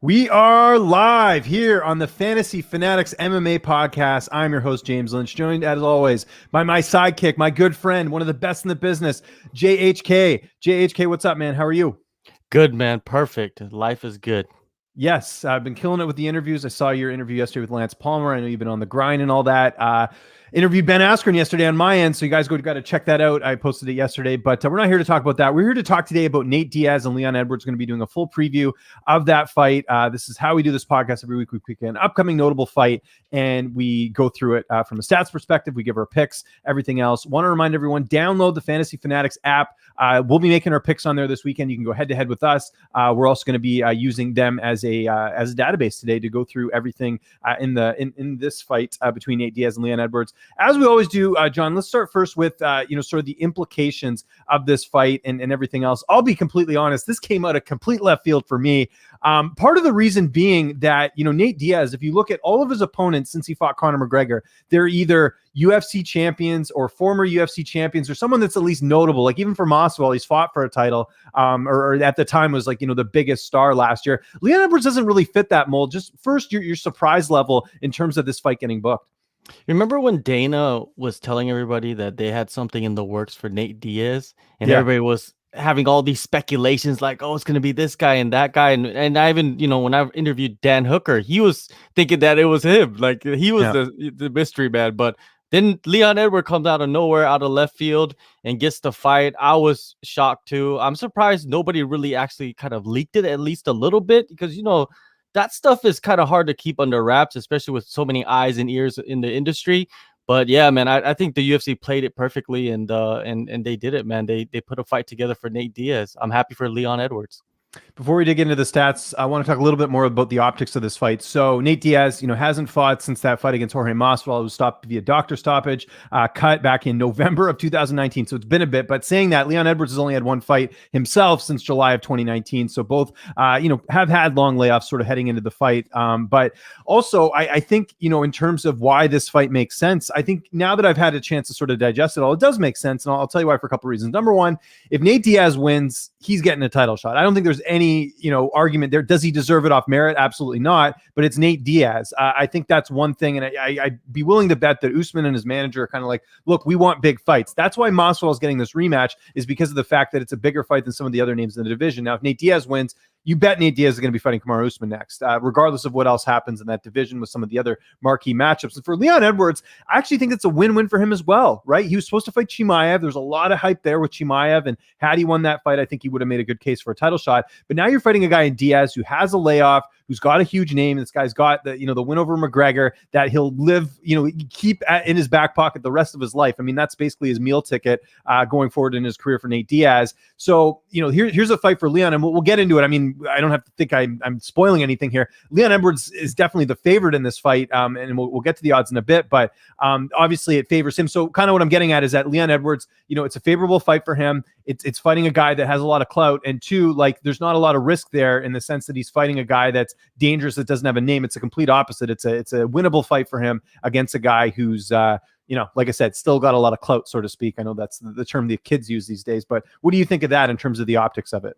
We are live here on the Fantasy Fanatics MMA podcast. I'm your host, James Lynch, joined as always by my sidekick, my good friend, one of the best in the business, JHK. JHK, what's up, man? How are you? Good, man. Perfect. Life is good. Yes, I've been killing it with the interviews. I saw your interview yesterday with Lance Palmer. I know you've been on the grind and all that. Interviewed Ben Askren yesterday on my end, so you guys got to check that out. I posted it yesterday, but we're not here to talk about that. We're here to talk today about Nate Diaz and Leon Edwards. Going to be doing a full preview of that fight. This is how we do this podcast every week. We pick an upcoming notable fight, and we go through it from a stats perspective. We give our picks, everything else. Want to remind everyone, download the Fantasy Fanatics app. We'll be making our picks on there this weekend. You can go head-to-head with us. We're also going to be using them as a database today to go through everything in this fight between Nate Diaz and Leon Edwards. As we always do, John, let's start first with sort of the implications of this fight and everything else. I'll be completely honest. This came out of complete left field for me. Part of the reason being that, Nate Diaz, if you look at all of his opponents since he fought Conor McGregor, they're either UFC champions or former UFC champions or someone that's at least notable. Like even for Masvidal, he's fought for a title or at the time was the biggest star last year. Leon Edwards doesn't really fit that mold. Just first, your surprise level in terms of this fight getting booked. Remember when Dana was telling everybody that they had something in the works for Nate Diaz, and everybody was having all these speculations like, oh, it's going to be this guy and that guy. And I even, when I interviewed Dan Hooker, he was thinking that it was him. Like he was the mystery man. But then Leon Edwards comes out of nowhere, out of left field, and gets the fight. I was shocked too. I'm surprised nobody really actually kind of leaked it at least a little bit because, that stuff is kind of hard to keep under wraps, especially with so many eyes and ears in the industry. But yeah, man, I think the UFC played it perfectly, and they did it, man. They put a fight together for Nate Diaz. I'm happy for Leon Edwards. Before we dig into the stats, I want to talk a little bit more about the optics of this fight. So Nate Diaz, hasn't fought since that fight against Jorge Masvidal. It was stopped via doctor stoppage, cut back in November of 2019. So it's been a bit. But saying that, Leon Edwards has only had one fight himself since July of 2019. So both, have had long layoffs sort of heading into the fight. But also, I think, in terms of why this fight makes sense, I think now that I've had a chance to sort of digest it all, it does make sense. And I'll tell you why for a couple of reasons. Number one, if Nate Diaz wins, he's getting a title shot. I don't think there's any argument there. Does he deserve it off merit? Absolutely not. But it's Nate Diaz. I think that's one thing, and I'd be willing to bet that Usman and his manager are kind of like, look, we want big fights. That's why Masvidal is getting this rematch, is because of the fact that it's a bigger fight than some of the other names in the division. Now, if Nate Diaz wins, you bet Nate Diaz is going to be fighting Kamaru Usman next, regardless of what else happens in that division with some of the other marquee matchups. And for Leon Edwards, I actually think it's a win-win for him as well, right? He was supposed to fight Chimaev. There's a lot of hype there with Chimaev, and had he won that fight, I think he would have made a good case for a title shot. But now you're fighting a guy in Diaz who has a layoff, who's got a huge name. This guy's got the win over McGregor that he'll live, keep in his back pocket the rest of his life. I mean, that's basically his meal ticket going forward in his career for Nate Diaz. So, here's a fight for Leon, and we'll get into it. I mean, I don't have to think I'm spoiling anything here. Leon Edwards is definitely the favorite in this fight, and we'll get to the odds in a bit, but obviously it favors him. So kind of what I'm getting at is that Leon Edwards, it's a favorable fight for him. It's fighting a guy that has a lot of clout, and two, like there's not a lot of risk there in the sense that he's fighting a guy that's dangerous, that doesn't have a name. It's a complete opposite. It's a winnable fight for him against a guy who's like I said, still got a lot of clout, so to speak. I know that's the term the kids use these days, but what do you think of that in terms of the optics of it?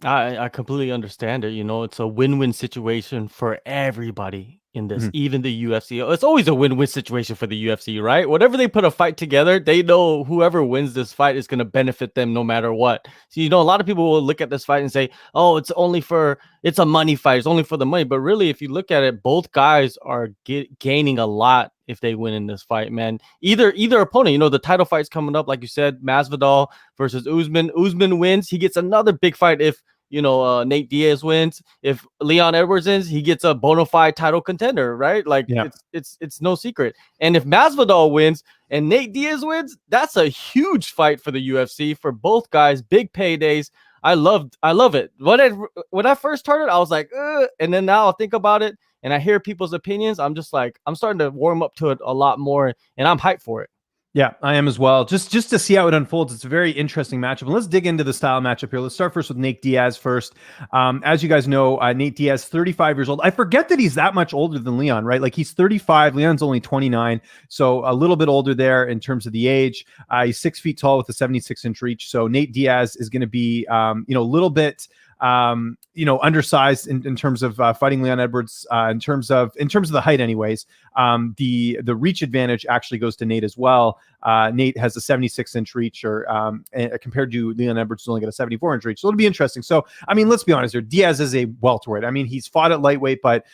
I completely understand it. It's a win-win situation for everybody in this, even the UFC. It's always a win-win situation for the UFC, right? Whatever they put a fight together, they know whoever wins this fight is going to benefit them no matter what. So, a lot of people will look at this fight and say, oh, it's a money fight. It's only for the money. But really, if you look at it, both guys are gaining a lot if they win in this fight, man. Either opponent, the title fight's coming up, like you said, Masvidal versus Usman. Usman wins, he gets another big fight if Nate Diaz wins. If Leon Edwards wins, he gets a bona fide title contender, right? Like it's no secret. And if Masvidal wins and Nate Diaz wins, that's a huge fight for the UFC for both guys. Big paydays. I love it. When I first started, I was like, and then now I think about it and I hear people's opinions. I'm just like, I'm starting to warm up to it a lot more, and I'm hyped for it. Yeah, I am as well. Just to see how it unfolds. It's a very interesting matchup. And let's dig into the style matchup here. Let's start first with Nate Diaz first. As you guys know, Nate Diaz, 35 years old. I forget that he's that much older than Leon, right? Like he's 35. Leon's only 29. So a little bit older there in terms of the age. He's 6 feet tall with a 76-inch reach. So Nate Diaz is going to be, a little bit undersized in terms of fighting Leon Edwards, in terms of the height anyways. The reach advantage actually goes to Nate as well. Nate has a 76-inch reach, or compared to Leon Edwards, who's only got a 74-inch reach. So it'll be interesting. So, I mean, let's be honest here. Diaz is a welterweight. I mean, he's fought at lightweight, but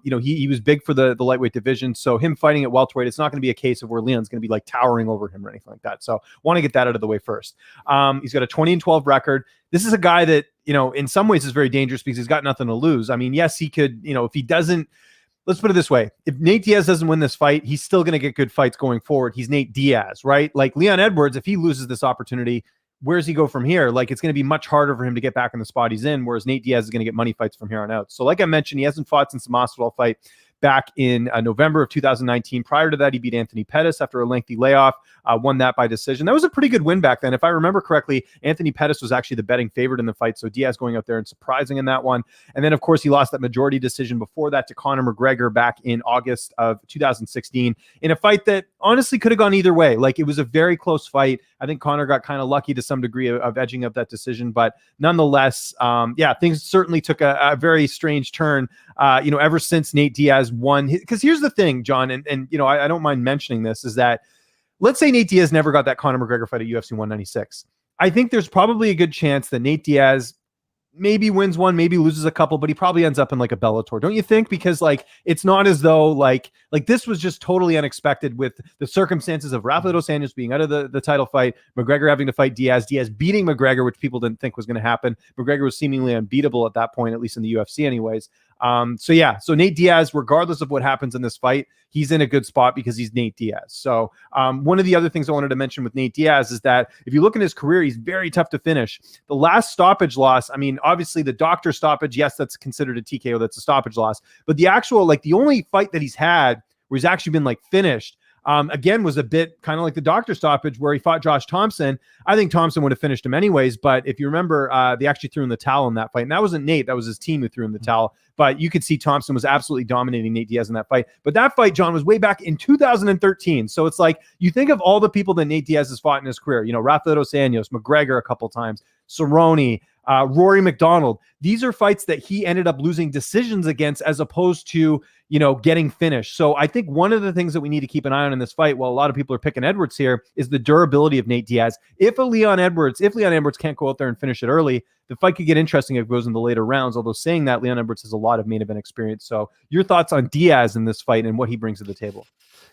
he was big for the lightweight division. So him fighting at welterweight, it's not going to be a case of where Leon's going to be like towering over him or anything like that. So want to get that out of the way first. He's got a 20-12 record. This is a guy that, in some ways is very dangerous because he's got nothing to lose. I mean, yes, he could, if he doesn't, let's put it this way. If Nate Diaz doesn't win this fight, he's still going to get good fights going forward. He's Nate Diaz, right? Like Leon Edwards, if he loses this opportunity, where does he go from here? Like, it's going to be much harder for him to get back in the spot he's in, whereas Nate Diaz is going to get money fights from here on out. So like I mentioned, he hasn't fought since the Masvidal fight back in November of 2019. Prior to that, he beat Anthony Pettis after a lengthy layoff, won that by decision. That was a pretty good win back then. If I remember correctly, Anthony Pettis was actually the betting favorite in the fight, so Diaz going out there and surprising in that one. And then, of course, he lost that majority decision before that to Conor McGregor back in August of 2016 in a fight that honestly could have gone either way. Like, it was a very close fight. I think Conor got kind of lucky to some degree of edging up that decision, but nonetheless, things certainly took a very strange turn, ever since Nate Diaz won. Because here's the thing, John, and I don't mind mentioning this, is that let's say Nate Diaz never got that Conor McGregor fight at UFC 196. I think there's probably a good chance that Nate Diaz maybe wins one, maybe loses a couple, but he probably ends up in like a Bellator, don't you think? Because like, it's not as though like this was just totally unexpected with the circumstances of Rafael dos Anjos being out of the title fight, McGregor having to fight Diaz beating McGregor, which people didn't think was going to happen. McGregor was seemingly unbeatable at that point, at least in the UFC anyways. So Nate Diaz, regardless of what happens in this fight, he's in a good spot because he's Nate Diaz. So one of the other things I wanted to mention with Nate Diaz is that if you look in his career, he's very tough to finish. The last stoppage loss, I mean, obviously the doctor stoppage, yes, that's considered a TKO, that's a stoppage loss. But the actual, like the only fight that he's had where he's actually been like finished, again, was a bit kind of like the doctor stoppage where he fought Josh Thompson. I think Thompson would have finished him anyways, but if you remember, they actually threw in the towel in that fight, and that wasn't Nate, that was his team who threw in the towel. But you could see Thompson was absolutely dominating Nate Diaz in that fight. But that fight, John, was way back in 2013. So it's like, you think of all the people that Nate Diaz has fought in his career, Rafael dos Anjos, McGregor a couple times, Cerrone, Rory McDonald. These are fights that he ended up losing decisions against as opposed to, getting finished. So I think one of the things that we need to keep an eye on in this fight, while a lot of people are picking Edwards here, is the durability of Nate Diaz. If Leon Edwards can't go out there and finish it early, the fight could get interesting if it goes in the later rounds. Although saying that, Leon Edwards has a lot of main event experience. So your thoughts on Diaz in this fight and what he brings to the table?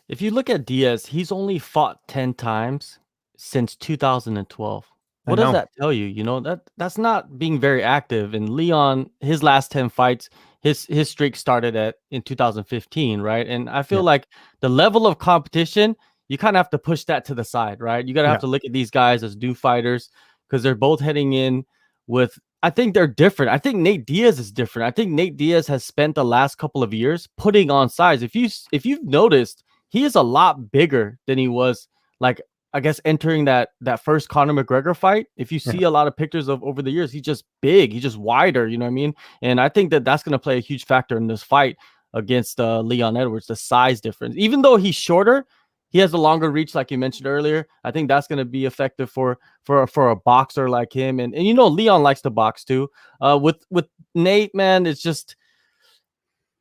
If you look at Diaz, he's only fought 10 times since 2012. What does that tell you? That's not being very active. And Leon, his last 10 fights, his streak started in 2015, right? And I feel like the level of competition, you kind of have to push that to the side, right? You got to have to look at these guys as new fighters because they're both heading in with, I think they're different. I think Nate Diaz is different. I think Nate Diaz has spent the last couple of years putting on size. If you've noticed, he is a lot bigger than he was, like, I guess, entering that first Conor McGregor fight. If you see a lot of pictures of over the years, he's just big, he's just wider, you know what I mean? And I think that's going to play a huge factor in this fight against Leon Edwards, the size difference. Even though he's shorter, he has a longer reach, like you mentioned earlier. I think that's going to be effective for a boxer like him. And Leon likes to box too. With Nate, man, it's just,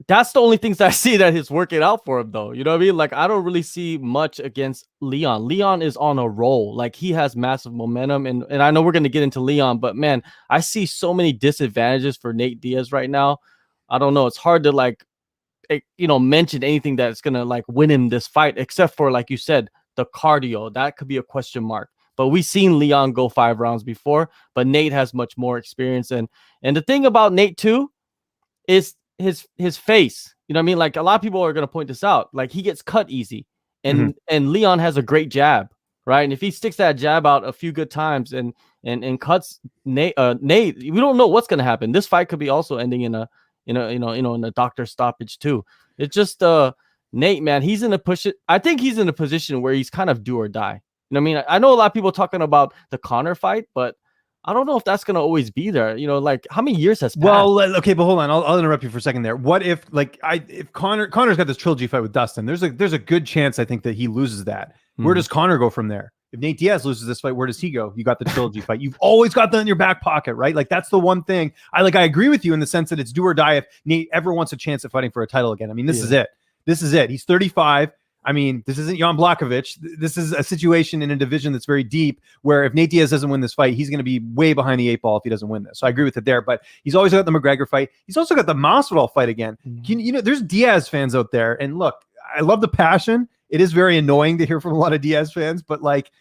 that's the only things that I see that is working out for him, though. You know what I mean? Like, I don't really see much against Leon. Leon is on a roll. Like, he has massive momentum. And I know we're going to get into Leon, but man, I see so many disadvantages for Nate Diaz right now. I don't know. It's hard to mention anything that's going to win him this fight, except for, like you said, the cardio. That could be a question mark. But we've seen Leon go 5 rounds before, but Nate has much more experience. And the thing about Nate too is his face. You know what I mean? Like, a lot of people are going to point this out. Like, he gets cut easy, and Leon has a great jab, right? And if he sticks that jab out a few good times and cuts Nate, we don't know what's going to happen. This fight could be also ending in a doctor stoppage too. It's just Nate, man, I think he's in a position where he's kind of do or die. You know what I mean? I know a lot of people talking about the Conor fight, but I don't know if that's going to always be there. How many years has passed? Well, okay, but hold on. I'll interrupt you for a second there. What if Conor's got this trilogy fight with Dustin? There's a good chance, I think, that he loses that. Where does Conor go from there? If Nate Diaz loses this fight, where does he go? You got the trilogy fight. You've always got that in your back pocket, right? Like that's the one thing I agree with you in the sense that it's do or die if Nate ever wants a chance at fighting for a title again. I mean, this is it. This is it. He's 35. I mean, this isn't Jan Blachowicz. This is a situation in a division that's very deep where if Nate Diaz doesn't win this fight, he's going to be way behind the 8 ball if he doesn't win this. So I agree with it there. But he's always got the McGregor fight. He's also got the Masvidal fight again. You know, there's Diaz fans out there. And look, I love the passion. It is very annoying to hear from a lot of Diaz fans, but like,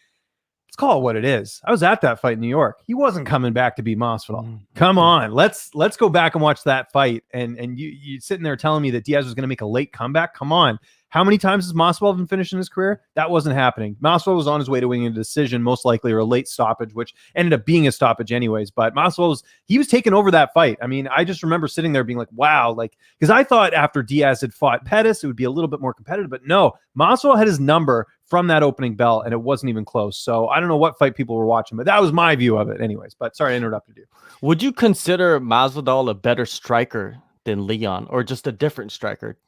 let's call it what it is. I was at that fight in New York. He wasn't coming back to beat Masvidal. Come on, let's go back and watch that fight. And you sitting there telling me that Diaz was going to make a late comeback. Come on. How many times has Masvidal been finished in his career? That wasn't happening. Masvidal was on his way to winning a decision, most likely, or a late stoppage, which ended up being a stoppage anyways. But Masvidal was taking over that fight. I mean, I just remember sitting there being like, wow, like, because I thought after Diaz had fought Pettis, it would be a little bit more competitive. But no, Masvidal had his number from that opening bell, and it wasn't even close. So I don't know what fight people were watching, but that was my view of it anyways. But sorry, I interrupted you. Would you consider Masvidal a better striker than Leon, or just a different striker?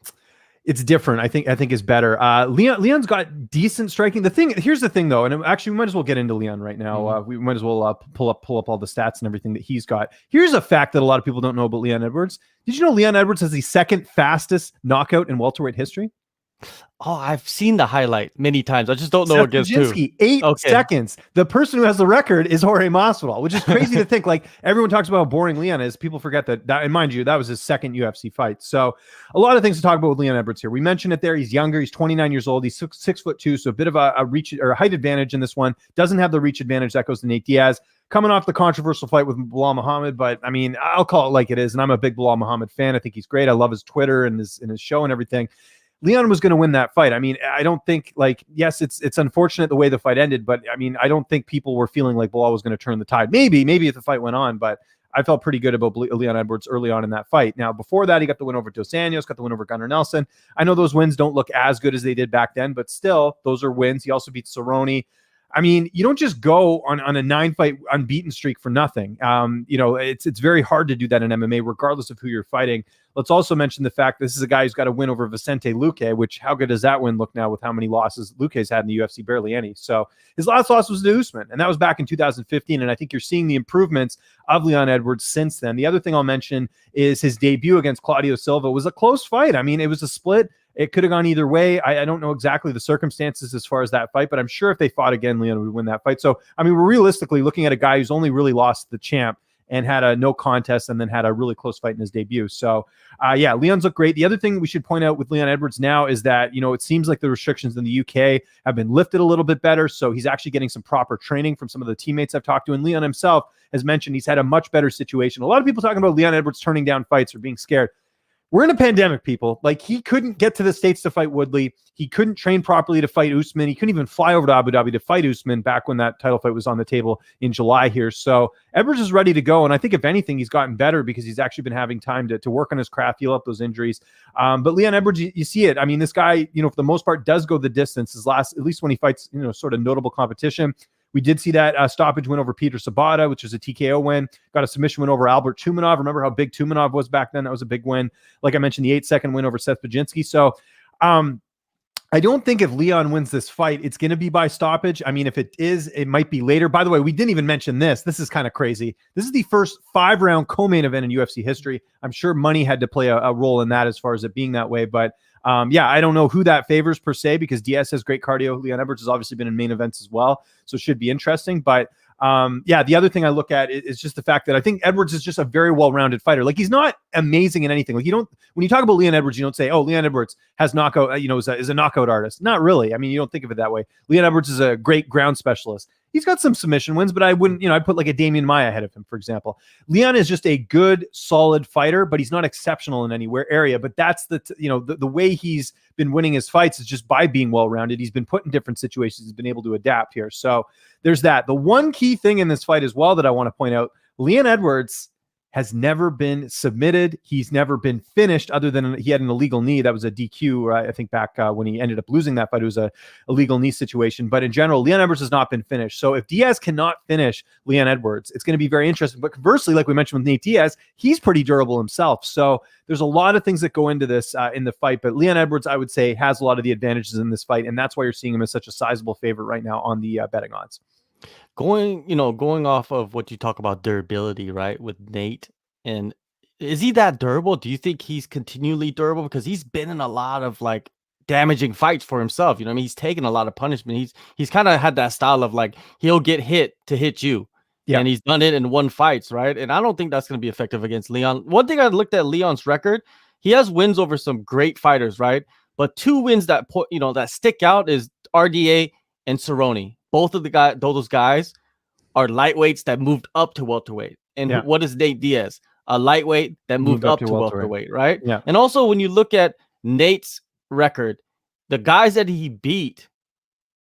It's different. I think is better. Leon's got decent striking. Here's the thing though, and actually we might as well get into Leon right now. We might as well pull up all the stats and everything that he's got. Here's a fact that a lot of people don't know about Leon Edwards. Did you know Leon Edwards has the second fastest knockout in welterweight history? Oh, I've seen the highlight many times. I just don't know against who. 8 seconds. The person who has the record is Jorge Masvidal, which is crazy to think. Like everyone talks about how boring Leon is. People forget that, and mind you, that was his second UFC fight. So a lot of things to talk about with Leon Edwards here. We mentioned it there. He's younger. He's 29 years old. He's 6'2", so a bit of a reach or a height advantage in this one. Doesn't have the reach advantage that goes to Nate Diaz. Coming off the controversial fight with Bilal Muhammad, but I mean, I'll call it like it is. And I'm a big Bilal Muhammad fan. I think he's great. I love his Twitter and his show and everything. Leon was going to win that fight. I mean, I don't think yes, it's unfortunate the way the fight ended, but I mean, I don't think people were feeling like Bilal was going to turn the tide. Maybe if the fight went on, but I felt pretty good about Leon Edwards early on in that fight. Now, before that, he got the win over Dos Anjos, got the win over Gunnar Nelson. I know those wins don't look as good as they did back then, but still, those are wins. He also beat Cerrone. I mean, you don't just go on a 9-fight unbeaten streak for nothing. You know, it's very hard to do that in MMA, regardless of who you're fighting. Let's also mention the fact this is a guy who's got a win over Vicente Luque, which how good does that win look now with how many losses Luque's had in the UFC? Barely any. So his last loss was to Usman, and that was back in 2015. And I think you're seeing the improvements of Leon Edwards since then. The other thing I'll mention is his debut against Claudio Silva was a close fight. I mean, it was a split. It could have gone either way. I don't know exactly the circumstances as far as that fight, but I'm sure if they fought again, Leon would win that fight. So, I mean, we're realistically looking at a guy who's only really lost the champ and had a no contest and then had a really close fight in his debut. So, yeah, Leon's look great. The other thing we should point out with Leon Edwards now is that, you know, it seems like the restrictions in the UK have been lifted a little bit better. So he's actually getting some proper training from some of the teammates I've talked to. And Leon himself has mentioned he's had a much better situation. A lot of people talking about Leon Edwards turning down fights or being scared. We're in a pandemic, people. Like, he couldn't get to the States to fight Woodley. He couldn't train properly to fight Usman. He couldn't even fly over to Abu Dhabi to fight Usman back when that title fight was on the table in July here. So Edwards is ready to go. And I think, if anything, he's gotten better because he's actually been having time to work on his craft, heal up those injuries. But Leon Edwards, you see it. I mean, this guy, you know, for the most part, does go the distance. At least when he fights, you know, sort of notable competition. We did see that stoppage win over Peter Sabata, which was a TKO win. Got a submission win over Albert Tumanov. Remember how big Tumanov was back then? That was a big win. Like I mentioned, the 8-second win over Seth Baczynski. So I don't think if Leon wins this fight, it's going to be by stoppage. I mean, if it is, it might be later. By the way, we didn't even mention this. This is kind of crazy. This is the first 5-round co-main event in UFC history. I'm sure money had to play a role in that as far as it being that way. But yeah, I don't know who that favors per se, because Diaz has great cardio. Leon Edwards has obviously been in main events as well, so it should be interesting. But yeah, the other thing I look at is just the fact that I think Edwards is just a very well-rounded fighter. Like, he's not amazing in anything. Like, you don't, when you talk about Leon Edwards, you don't say, oh, Leon Edwards has knockout, you know, is a knockout artist. Not really. I mean, you don't think of it that way. Leon Edwards is a great ground specialist. He's got some submission wins, but I wouldn't, you know, I'd put like a Damian Maia ahead of him, for example. Leon is just a good, solid fighter, but he's not exceptional in any area. But that's you know, the way he's been winning his fights is just by being well-rounded. He's been put in different situations. He's been able to adapt here. So there's that. The one key thing in this fight as well that I want to point out, Leon Edwards has never been submitted. He's never been finished, other than he had an illegal knee. That was a DQ, I think, back when he ended up losing that fight. It was a illegal knee situation. But in general, Leon Edwards has not been finished. So if Diaz cannot finish Leon Edwards, it's going to be very interesting. But conversely, like we mentioned with Nate Diaz, he's pretty durable himself. So there's a lot of things that go into this in the fight. But Leon Edwards, I would say, has a lot of the advantages in this fight. And that's why you're seeing him as such a sizable favorite right now on the betting odds. Going off of what you talk about durability, right, with Nate, and is he that durable? Do you think he's continually durable? Because he's been in a lot of like damaging fights for himself. You know what I mean? He's taken a lot of punishment. He's kind of had that style of like he'll get hit to hit you. Yeah. And he's done it in one fights, right? And I don't think that's going to be effective against Leon. One thing I looked at Leon's record, he has wins over some great fighters, right? But two wins that that stick out is RDA and Cerrone. Both of those guys are lightweights that moved up to welterweight. And what is Nate Diaz? A lightweight that moved up to welterweight, right? Yeah. And also when you look at Nate's record, the guys that he beat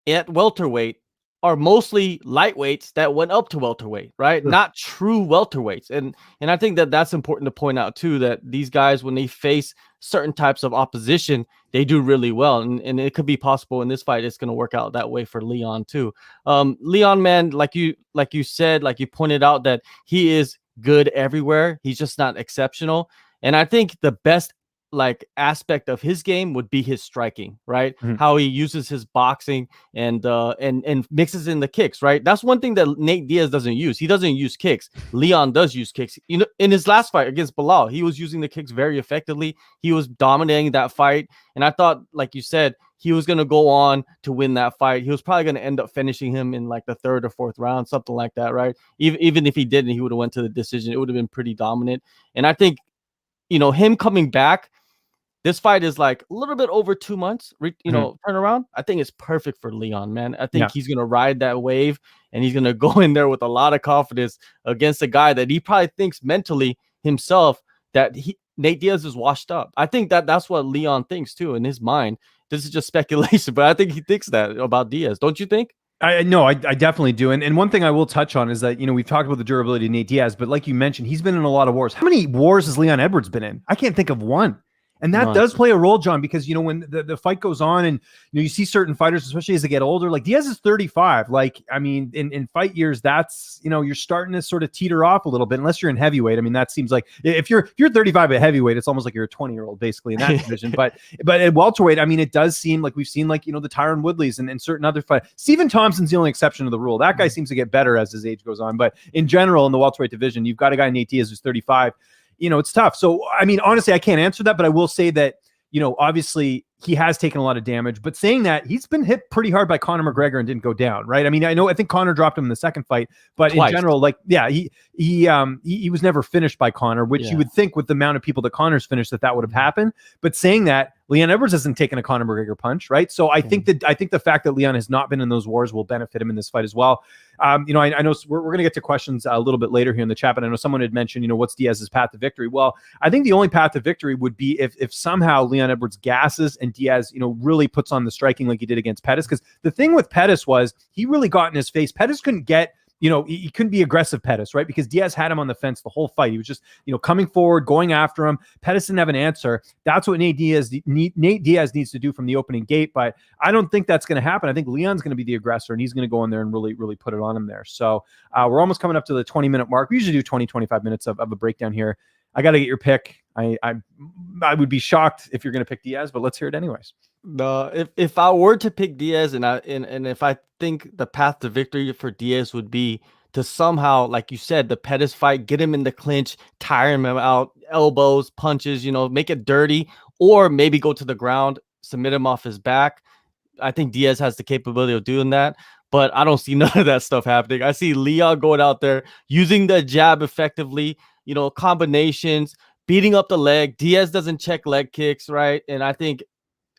at welterweight are mostly lightweights that went up to welterweight, right? Sure. Not true welterweights. And I think that that's important to point out too, that these guys, when they face certain types of opposition, they do really well. And it could be possible in this fight, it's going to work out that way for Leon too. Leon, man, like you said, like you pointed out, that he is good everywhere. He's just not exceptional. And I think the best aspect of his game would be his striking, right? Mm-hmm. How he uses his boxing and mixes in the kicks, right? That's one thing that Nate Diaz doesn't use. He doesn't use kicks. Leon does use kicks. You know, in his last fight against Bilal, he was using the kicks very effectively. He was dominating that fight. And I thought, like you said, he was going to go on to win that fight. He was probably going to end up finishing him in like the third or fourth round, something like that, right? Even if he didn't, he would have went to the decision. It would have been pretty dominant. And I think, him coming back, this fight is like a little bit over 2 months, turnaround. I think it's perfect for Leon, man. I think he's going to ride that wave, and he's going to go in there with a lot of confidence against a guy that he probably thinks mentally himself that Nate Diaz is washed up. I think that's what Leon thinks too in his mind. This is just speculation, but I think he thinks that about Diaz. Don't you think? I definitely do. And one thing I will touch on is that, we've talked about the durability of Nate Diaz, but like you mentioned, he's been in a lot of wars. How many wars has Leon Edwards been in? I can't think of one. And that does play a role, John, because, when the fight goes on and, you see certain fighters, especially as they get older, like Diaz is 35. Like, I mean, in fight years, that's, you're starting to sort of teeter off a little bit, unless you're in heavyweight. I mean, that seems like if you're 35 at heavyweight, it's almost like you're a 20-year-old basically in that division. But at welterweight, I mean, it does seem like we've seen the Tyron Woodleys and certain other fights. Stephen Thompson's the only exception to the rule. That guy seems to get better as his age goes on. But in general, in the welterweight division, you've got a guy, Nate Diaz, who's 35. It's tough. So, I mean, honestly, I can't answer that, but I will say that, obviously he has taken a lot of damage, but saying that, he's been hit pretty hard by Conor McGregor and didn't go down, right? I mean, I think Conor dropped him in the second fight, but twice. In general, he was never finished by Conor, which you would think with the amount of people that Conor's finished that would have happened. But saying that, Leon Edwards hasn't taken a Conor McGregor punch, right? So I think the fact that Leon has not been in those wars will benefit him in this fight as well. I know we're going to get to questions a little bit later here in the chat, but I know someone had mentioned, what's Diaz's path to victory? Well, I think the only path to victory would be if somehow Leon Edwards gasses and Diaz, really puts on the striking like he did against Pettis. Because the thing with Pettis was he really got in his face. Pettis couldn't get, he couldn't be aggressive Pettis, right? Because Diaz had him on the fence the whole fight. He was just, coming forward, going after him. Pettis didn't have an answer. That's what Nate Diaz needs to do from the opening gate. But I don't think that's going to happen. I think Leon's going to be the aggressor, and he's going to go in there and really, really put it on him there. So we're almost coming up to the 20-minute mark. We usually do 20, 25 minutes of a breakdown here. I got to get your pick. I would be shocked if you're going to pick Diaz, but let's hear it anyways. If I were to pick Diaz, and if I think the path to victory for Diaz would be to somehow, like you said, the Pettis fight, get him in the clinch, tire him out, elbows, punches, make it dirty, or maybe go to the ground, submit him off his back. I think Diaz has the capability of doing that, but I don't see none of that stuff happening. I see Leon going out there using the jab effectively, combinations, beating up the leg. Diaz doesn't check leg kicks, right? And I think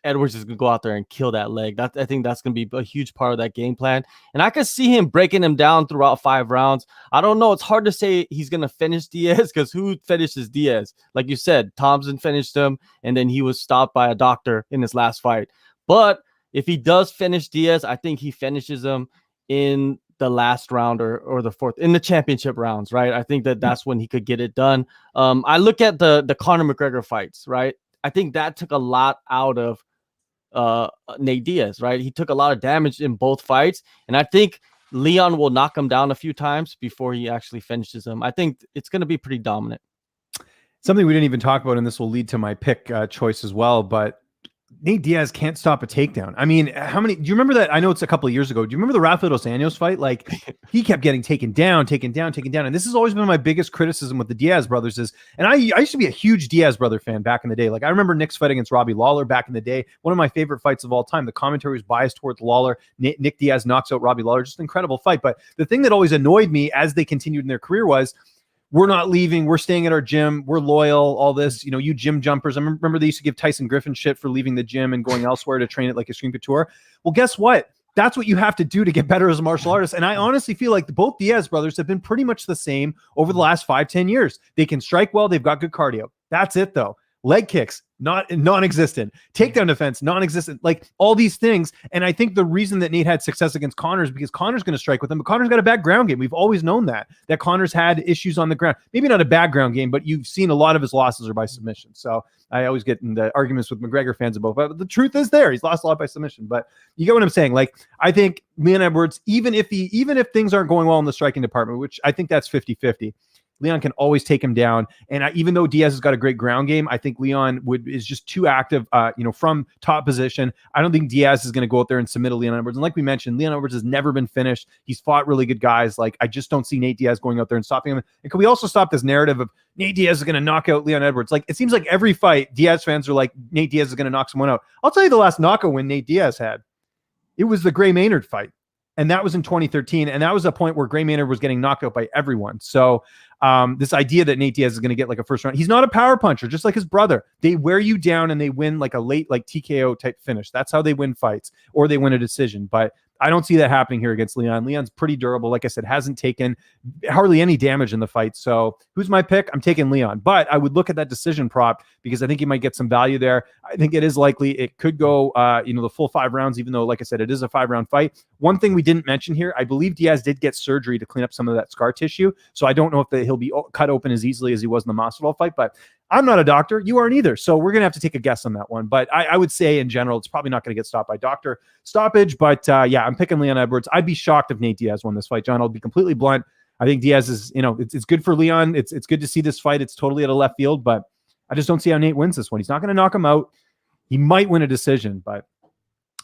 Edwards is going to go out there and kill that leg. I think that's going to be a huge part of that game plan. And I could see him breaking him down throughout 5 rounds. I don't know. It's hard to say he's going to finish Diaz because who finishes Diaz? Like you said, Thompson finished him, and then he was stopped by a doctor in his last fight. But if he does finish Diaz, I think he finishes him in the last round or the fourth in the championship rounds, right? I think that's when he could get it done. I look at the Conor McGregor fights, right? I think that took a lot out of Nate Diaz, right? He took a lot of damage in both fights, and I think Leon will knock him down a few times before he actually finishes him. I think it's going to be pretty dominant. Something we didn't even talk about, and this will lead to my pick choice as well, but Nate Diaz can't stop a takedown. I mean, how many? Do you remember that? I know it's a couple of years ago. Do you remember the Rafael dos Anjos fight? Like, he kept getting taken down. And this has always been my biggest criticism with the Diaz brothers is, and I used to be a huge Diaz brother fan back in the day. Like, I remember Nick's fight against Robbie Lawler back in the day. One of my favorite fights of all time. The commentary was biased towards Lawler. Nick Diaz knocks out Robbie Lawler. Just an incredible fight. But the thing that always annoyed me as they continued in their career was, we're not leaving. We're staying at our gym. We're loyal. All this, you gym jumpers. I remember they used to give Tyson Griffin shit for leaving the gym and going elsewhere to train at like Extreme Couture. Well, guess what? That's what you have to do to get better as a martial artist. And I honestly feel like both Diaz brothers have been pretty much the same over the last 5-10 years. They can strike well. They've got good cardio. That's it though. Leg kicks, non-existent. Takedown defense, non-existent. Like all these things. And I think the reason that Nate had success against Conor is because Conor's going to strike with him, but Conor's got a bad ground game. We've always known that Conor's had issues on the ground. Maybe not a bad ground game, but you've seen a lot of his losses are by submission. So I always get into arguments with McGregor fans about, but the truth is there. He's lost a lot by submission. But you get what I'm saying? Like, I think Leon Edwards, even if things aren't going well in the striking department, which I think that's 50-50, Leon can always take him down. And even though Diaz has got a great ground game, I think Leon is just too active, from top position. I don't think Diaz is going to go out there and submit to Leon Edwards. And like we mentioned, Leon Edwards has never been finished. He's fought really good guys. Like, I just don't see Nate Diaz going out there and stopping him. And can we also stop this narrative of Nate Diaz is going to knock out Leon Edwards? Like, it seems like every fight, Diaz fans are like, Nate Diaz is going to knock someone out. I'll tell you the last knockout win Nate Diaz had. It was the Gray Maynard fight. And that was in 2013. And that was a point where Gray Maynard was getting knocked out by everyone. So this idea that Nate Diaz is going to get like a first round, he's not a power puncher, just like his brother. They wear you down and they win like a late, like TKO type finish. That's how they win fights, or they win a decision. But I don't see that happening here against Leon. Leon's pretty durable. Like I said, hasn't taken hardly any damage in the fight. So who's my pick? I'm taking Leon. But I would look at that decision prop because I think you might get some value there. I think it is likely it could go, the full 5 rounds, even though, like I said, it is a 5-round fight. One thing we didn't mention here, I believe Diaz did get surgery to clean up some of that scar tissue. So I don't know if he'll be cut open as easily as he was in the Masvidal fight, but I'm not a doctor. You aren't either. So we're going to have to take a guess on that one. But I would say in general, it's probably not going to get stopped by doctor stoppage. But I'm picking Leon Edwards. I'd be shocked if Nate Diaz won this fight, John. I'll be completely blunt. I think Diaz is, it's good for Leon. It's good to see this fight. It's totally out of left field, but I just don't see how Nate wins this one. He's not going to knock him out. He might win a decision, but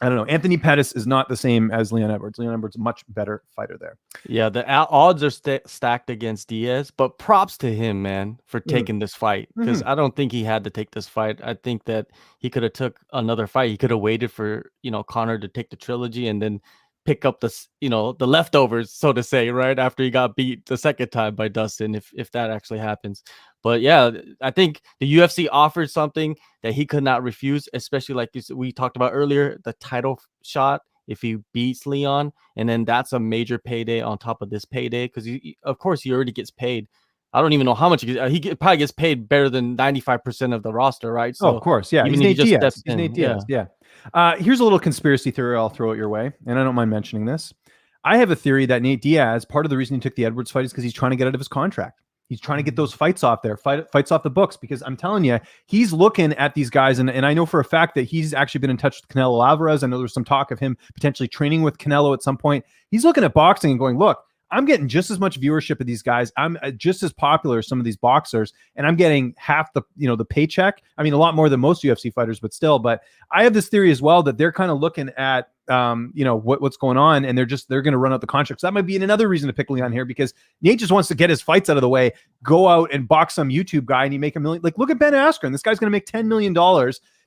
I don't know. Anthony Pettis is not the same as Leon Edwards. Leon Edwards is a much better fighter there. Yeah, the odds are stacked against Diaz, but props to him, man, for taking this fight, because I don't think he had to take this fight. I think that he could have took another fight. He could have waited for, Conor to take the trilogy and then pick up the leftovers, so to say, right after he got beat the second time by Dustin, if that actually happens. But yeah, I think the UFC offered something that he could not refuse, especially like we talked about earlier, the title shot if he beats Leon, and then that's a major payday on top of this payday, because of course he already gets paid. I don't even know how much he probably gets paid better than 95% of the roster, right? So of course, yeah. He's Nate Diaz. He's Nate Diaz. Yeah. Here's a little conspiracy theory I'll throw it your way, and I don't mind mentioning this. I have a theory that Nate Diaz, part of the reason he took the Edwards fight is because he's trying to get out of his contract. He's trying to get those fights off there, fights off the books, because I'm telling you, he's looking at these guys, and I know for a fact that he's actually been in touch with Canelo Alvarez. I know there's some talk of him potentially training with Canelo at some point. He's looking at boxing and going, look, I'm getting just as much viewership of these guys. I'm just as popular as some of these boxers, and I'm getting half the paycheck. I mean, a lot more than most UFC fighters, but still. But I have this theory as well that they're kind of looking at what's going on, and they're going to run out the contract. So that might be another reason to pick Leon here, because Nate just wants to get his fights out of the way, go out and box some YouTube guy, and you make $1 million. Like, look at Ben Askren. This guy's going to make $10 million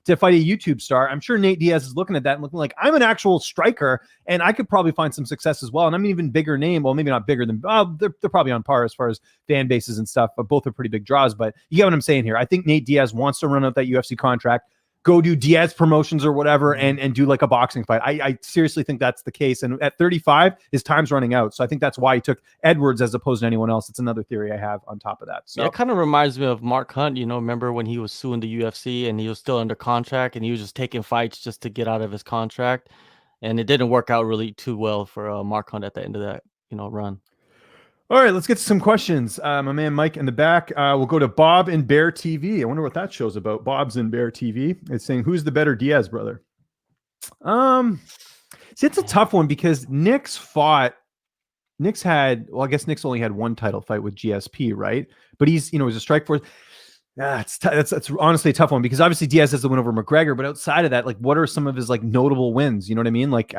to fight a YouTube star. I'm sure Nate Diaz is looking at that and looking like, I'm an actual striker, and I could probably find some success as well. And I'm an even bigger name. Well, maybe not bigger than, they're probably on par as far as fan bases and stuff, but both are pretty big draws. But you get what I'm saying here. I think Nate Diaz wants to run out that UFC contract, go do Diaz promotions or whatever, and do like a boxing fight. I seriously think that's the case. And at 35, his time's running out. So I think that's why he took Edwards as opposed to anyone else. It's another theory I have on top of that. So it kind of reminds me of Mark Hunt. Remember when he was suing the UFC and he was still under contract and he was just taking fights just to get out of his contract, and it didn't work out really too well for Mark Hunt at the end of that. run. All right, let's get to some questions. My man Mike in the back. We'll go to Bob and Bear TV. I wonder what that show's about. Bob's and Bear TV. It's saying, who's the better Diaz brother? See, it's a tough one because Nick's had, well, I guess Nick's only had one title fight with GSP, right? But he's a strike force. Yeah, that's honestly a tough one because obviously Diaz has the win over McGregor, but outside of that, like, what are some of his like notable wins? You know what I mean? Like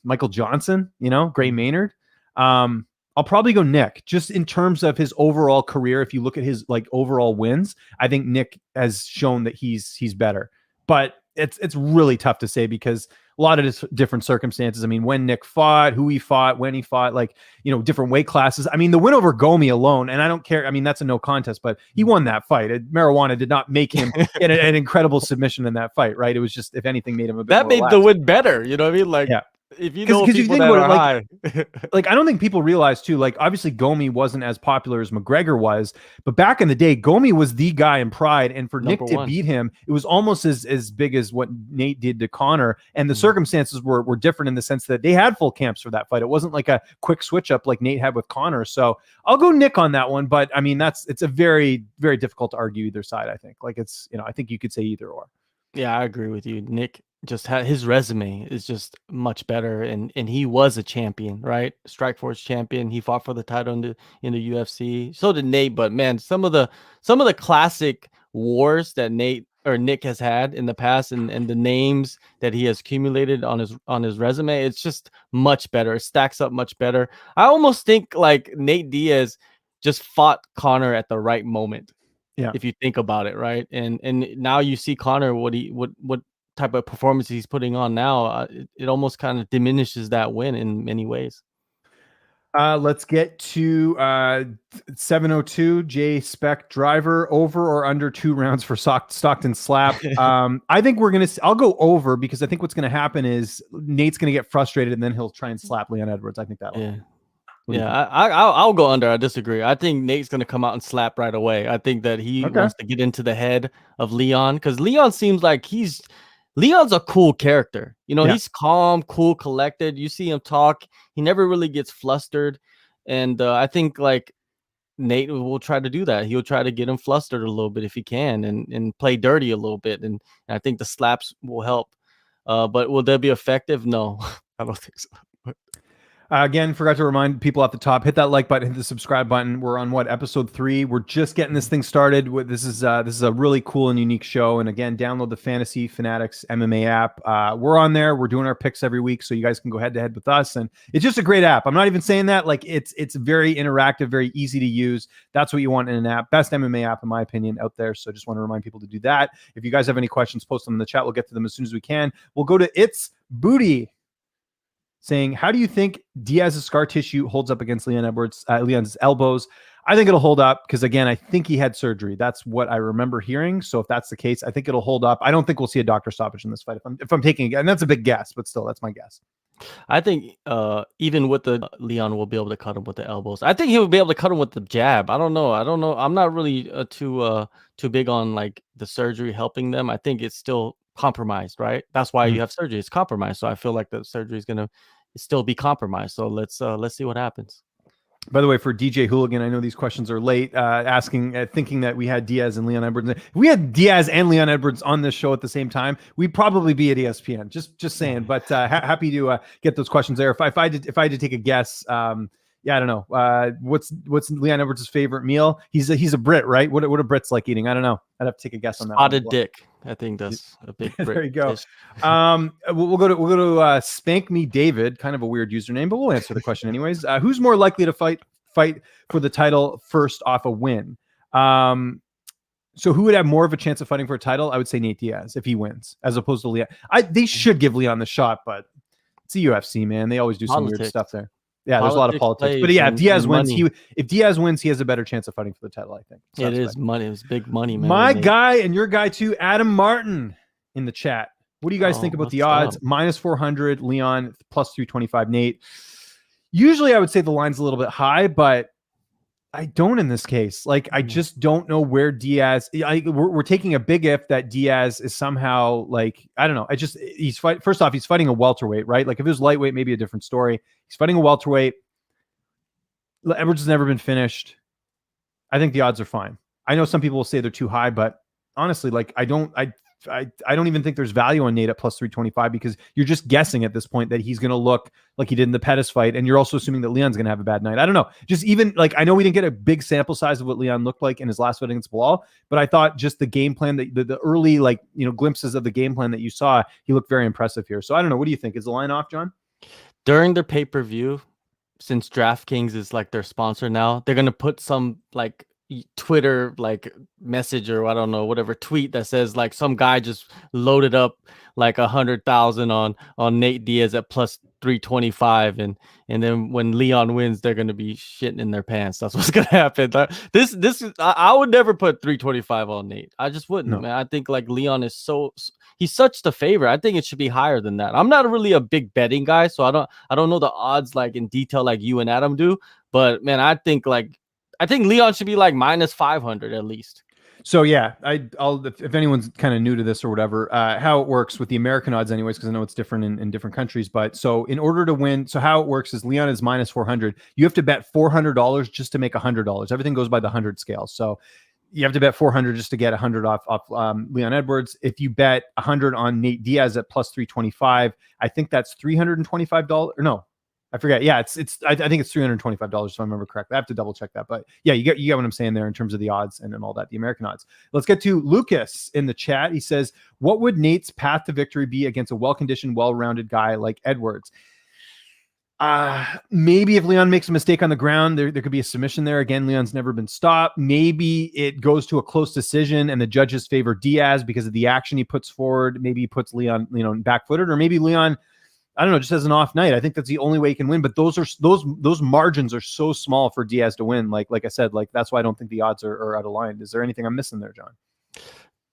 Michael Johnson, Gray Maynard. I'll probably go Nick just in terms of his overall career. If you look at his like overall wins, I think Nick has shown that he's better, but it's really tough to say because a lot of different circumstances. I mean, when Nick fought, who he fought, when he fought, like, different weight classes. I mean, the win over Gomi alone, and I don't care. I mean, that's a no contest, but he won that fight. Marijuana did not make him get an incredible submission in that fight, right? It was just, if anything, made him a bit that more made relaxed. the win better. You know what I mean? Like, yeah. If you know people you think that are high. Like, I don't think people realize too, like, obviously Gomi wasn't as popular as McGregor was, but back in the day, Gomi was the guy in Pride. And for Nick to beat him, it was almost as big as what Nate did to Connor. And the circumstances were different in the sense that they had full camps for that fight. It wasn't like a quick switch up like Nate had with Connor. So I'll go Nick on that one. But I mean, it's a very, very difficult to argue either side, I think. Like, it's, I think you could say either or. Yeah, I agree with you. Nick just had his resume is just much better, and he was a champion, right? Strikeforce champion. He fought for the title in the UFC. So did Nate, but man, some of the classic wars that Nick has had in the past, and the names that he has accumulated on his resume, it's just much better. It stacks up much better. I almost think like Nate Diaz just fought Connor at the right moment. Yeah. If you think about it, right? And now you see Connor, what type of performance he's putting on now, it almost kind of diminishes that win in many ways. Let's get to 702 J Spec Driver, over or under 2 rounds for Stockton slap. I think I'll go over because I think what's going to happen is Nate's going to get frustrated and then he'll try and slap Leon Edwards. I think that'll happen. I'll go under. I disagree. I think Nate's going to come out and slap right away. I think that he wants to get into the head of Leon because Leon seems like Leon's a cool character. He's calm, cool, collected. You see him talk. He never really gets flustered. And I think like Nate will try to do that. He'll try to get him flustered a little bit if he can and play dirty a little bit. And I think the slaps will help. But will they be effective? No, I don't think so. Again, forgot to remind people at the top, hit that like button, hit the subscribe button. We're on episode 3. We're just getting this thing started. This is a really cool and unique show. And again, download the Fanatics MMA app. We're on there. We're doing our picks every week, so you guys can go head to head with us. And it's just a great app. I'm not even saying that. Like, it's very interactive, very easy to use. That's what you want in an app. Best MMA app, in my opinion, out there. So just want to remind people to do that. If you guys have any questions, post them in the chat. We'll get to them as soon as we can. We'll go to It's Booty, saying, how do you think Diaz's scar tissue holds up against Leon's elbows? I think it'll hold up because, again, I think he had surgery. That's what I remember hearing. So if that's the case, I think it'll hold up. I don't think we'll see a doctor stoppage in this fight if I'm taking it. And that's a big guess, but still, that's my guess. I think even with the Leon will be able to cut him with the elbows. I think he will be able to cut him with the jab. I don't know. I'm not really too big on like the surgery helping them. I think it's still compromised, right? That's why you have surgery. It's compromised. So I feel like the surgery is going to still be compromised. So let's see what happens. By the way, for DJ Hooligan, I know these questions are late, thinking that we had Diaz and Leon Edwards. If we had Diaz and Leon Edwards on this show at the same time, we'd probably be at ESPN. Just saying. But happy to get those questions there. If I had to take a guess, I don't know. What's Leon Edwards' favorite meal? He's a Brit, right? What are Brits like eating? I don't know. I'd have to take a guess on that. Spotted dick. I think that's a big Brit there you go. dish. We'll go to Spank Me David, kind of a weird username, but we'll answer the question anyways. Who's more likely to fight for the title first off a win? So who would have more of a chance of fighting for a title? I would say Nate Diaz if he wins, as opposed to Leon. They should give Leon the shot, but it's a UFC, man. They always do some weird stuff there. Yeah, there's a lot of politics. But yeah, if Diaz wins, he has a better chance of fighting for the title, I think. So it is money. It's big money, man. My guy and your guy too, Adam Martin in the chat. What do you guys think about the odds? Minus 400 Leon, plus 325 Nate. Usually I would say the line's a little bit high, but I don't in this case. Like, I just don't know where Diaz. We're taking a big if that Diaz is somehow like, I don't know. First off, he's fighting a welterweight, right? Like if it was lightweight, maybe a different story. He's fighting a welterweight. Edwards has never been finished. I think the odds are fine. I know some people will say they're too high, but honestly, like I don't even think there's value on Nate at plus 325 because you're just guessing at this point that he's going to look like he did in the Pettis fight. And you're also assuming that Leon's going to have a bad night. I don't know. Just even like, I know we didn't get a big sample size of what Leon looked like in his last fight against Bilal, but I thought just the game plan that the early, like, glimpses of the game plan that you saw, he looked very impressive here. So I don't know. What do you think? Is the line off, John? During their pay-per-view, since DraftKings is like their sponsor now, they're going to put some like Twitter like message or I don't know, whatever tweet that says like some guy just loaded up like 100,000 on Nate Diaz at plus 325, and then when Leon wins, they're gonna be shitting in their pants. That's what's gonna happen. I would never put 325 on Nate. I just wouldn't, No. man. I think like Leon is he's such the favorite. I think it should be higher than that. I'm not really a big betting guy, so I don't know the odds like in detail like you and Adam do. But man, I think Leon should be like minus 500 at least. So yeah, I'll if anyone's kind of new to this or whatever, how it works with the American odds anyways, because I know it's different in different countries. But so in order to win, so how it works is Leon is minus 400. You have to bet $400 just to make $100. Everything goes by the 100 scale. So you have to bet 400 just to get 100 off Leon Edwards. If you bet 100 on Nate Diaz at plus 325, I think that's $325. Or no, I forget. Yeah, I think it's $325 if I remember correctly. I have to double check that, but yeah, you get what I'm saying there in terms of the odds and all that, the American odds. Let's get to Lucas in the chat. He says, "What would Nate's path to victory be against a well-conditioned, well-rounded guy like Edwards?" Maybe if Leon makes a mistake on the ground, there could be a submission there. Again, Leon's never been stopped. Maybe it goes to a close decision and the judges favor Diaz because of the action he puts forward. Maybe he puts Leon, back-footed, or maybe Leon, I don't know, just has an off night. I think that's the only way he can win. But those margins are so small for Diaz to win. Like I said, like that's why I don't think the odds are out of line. Is there anything I'm missing there, John?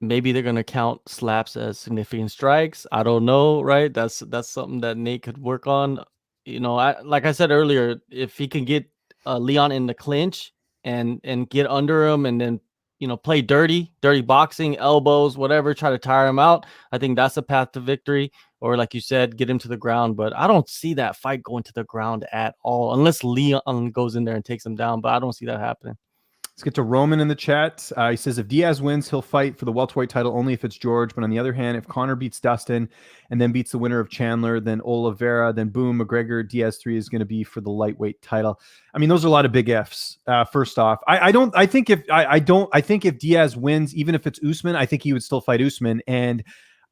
Maybe they're gonna count slaps as significant strikes. I don't know, right? That's something that Nate could work on. Like I said earlier, if he can get Leon in the clinch and get under him and then play dirty boxing, elbows, whatever, try to tire him out, I think that's a path to victory. Or like you said, get him to the ground. But I don't see that fight going to the ground at all, unless Leon goes in there and takes him down. But I don't see that happening. Let's get to Roman in the chat. He says, if Diaz wins, he'll fight for the welterweight title only if it's George. But on the other hand, if Conor beats Dustin and then beats the winner of Chandler, then Oliveira, then boom, McGregor, Diaz 3 is going to be for the lightweight title. I mean, those are a lot of big ifs. First off, I think if Diaz wins, even if it's Usman, I think he would still fight Usman. And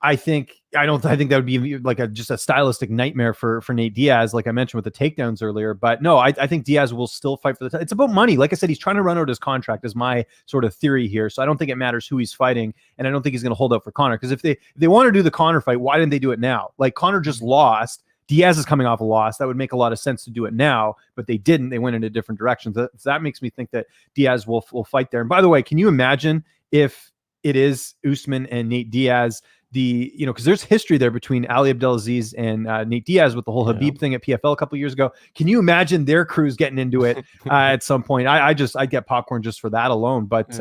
I think that would be like just a stylistic nightmare for Nate Diaz, like I mentioned with the takedowns earlier. But no, I think Diaz will still fight for the title. It's about money. Like I said, he's trying to run out his contract is my sort of theory here. So I don't think it matters who he's fighting. And I don't think he's going to hold out for Conor. Because if they want to do the Conor fight, why didn't they do it now? Like Conor just lost. Diaz is coming off a loss. That would make a lot of sense to do it now, but they didn't. They went in a different direction. So that makes me think that Diaz will fight there. And by the way, can you imagine if it is Usman and Nate Diaz? Because there's history there between Ali Abdelaziz and Nate Diaz with the whole Habib thing at PFL a couple years ago. Can you imagine their crews getting into it at some point? I'd get popcorn just for that alone. But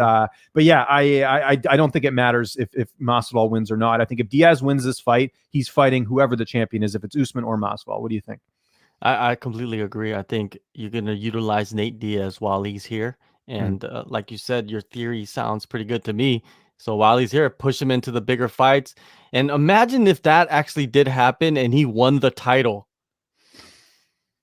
yeah, I don't think it matters if Masvidal wins or not. I think if Diaz wins this fight, he's fighting whoever the champion is, if it's Usman or Masvidal. What do you think? I completely agree. I think you're going to utilize Nate Diaz while he's here. And like you said, your theory sounds pretty good to me. So while he's here, push him into the bigger fights. And imagine if that actually did happen and he won the title.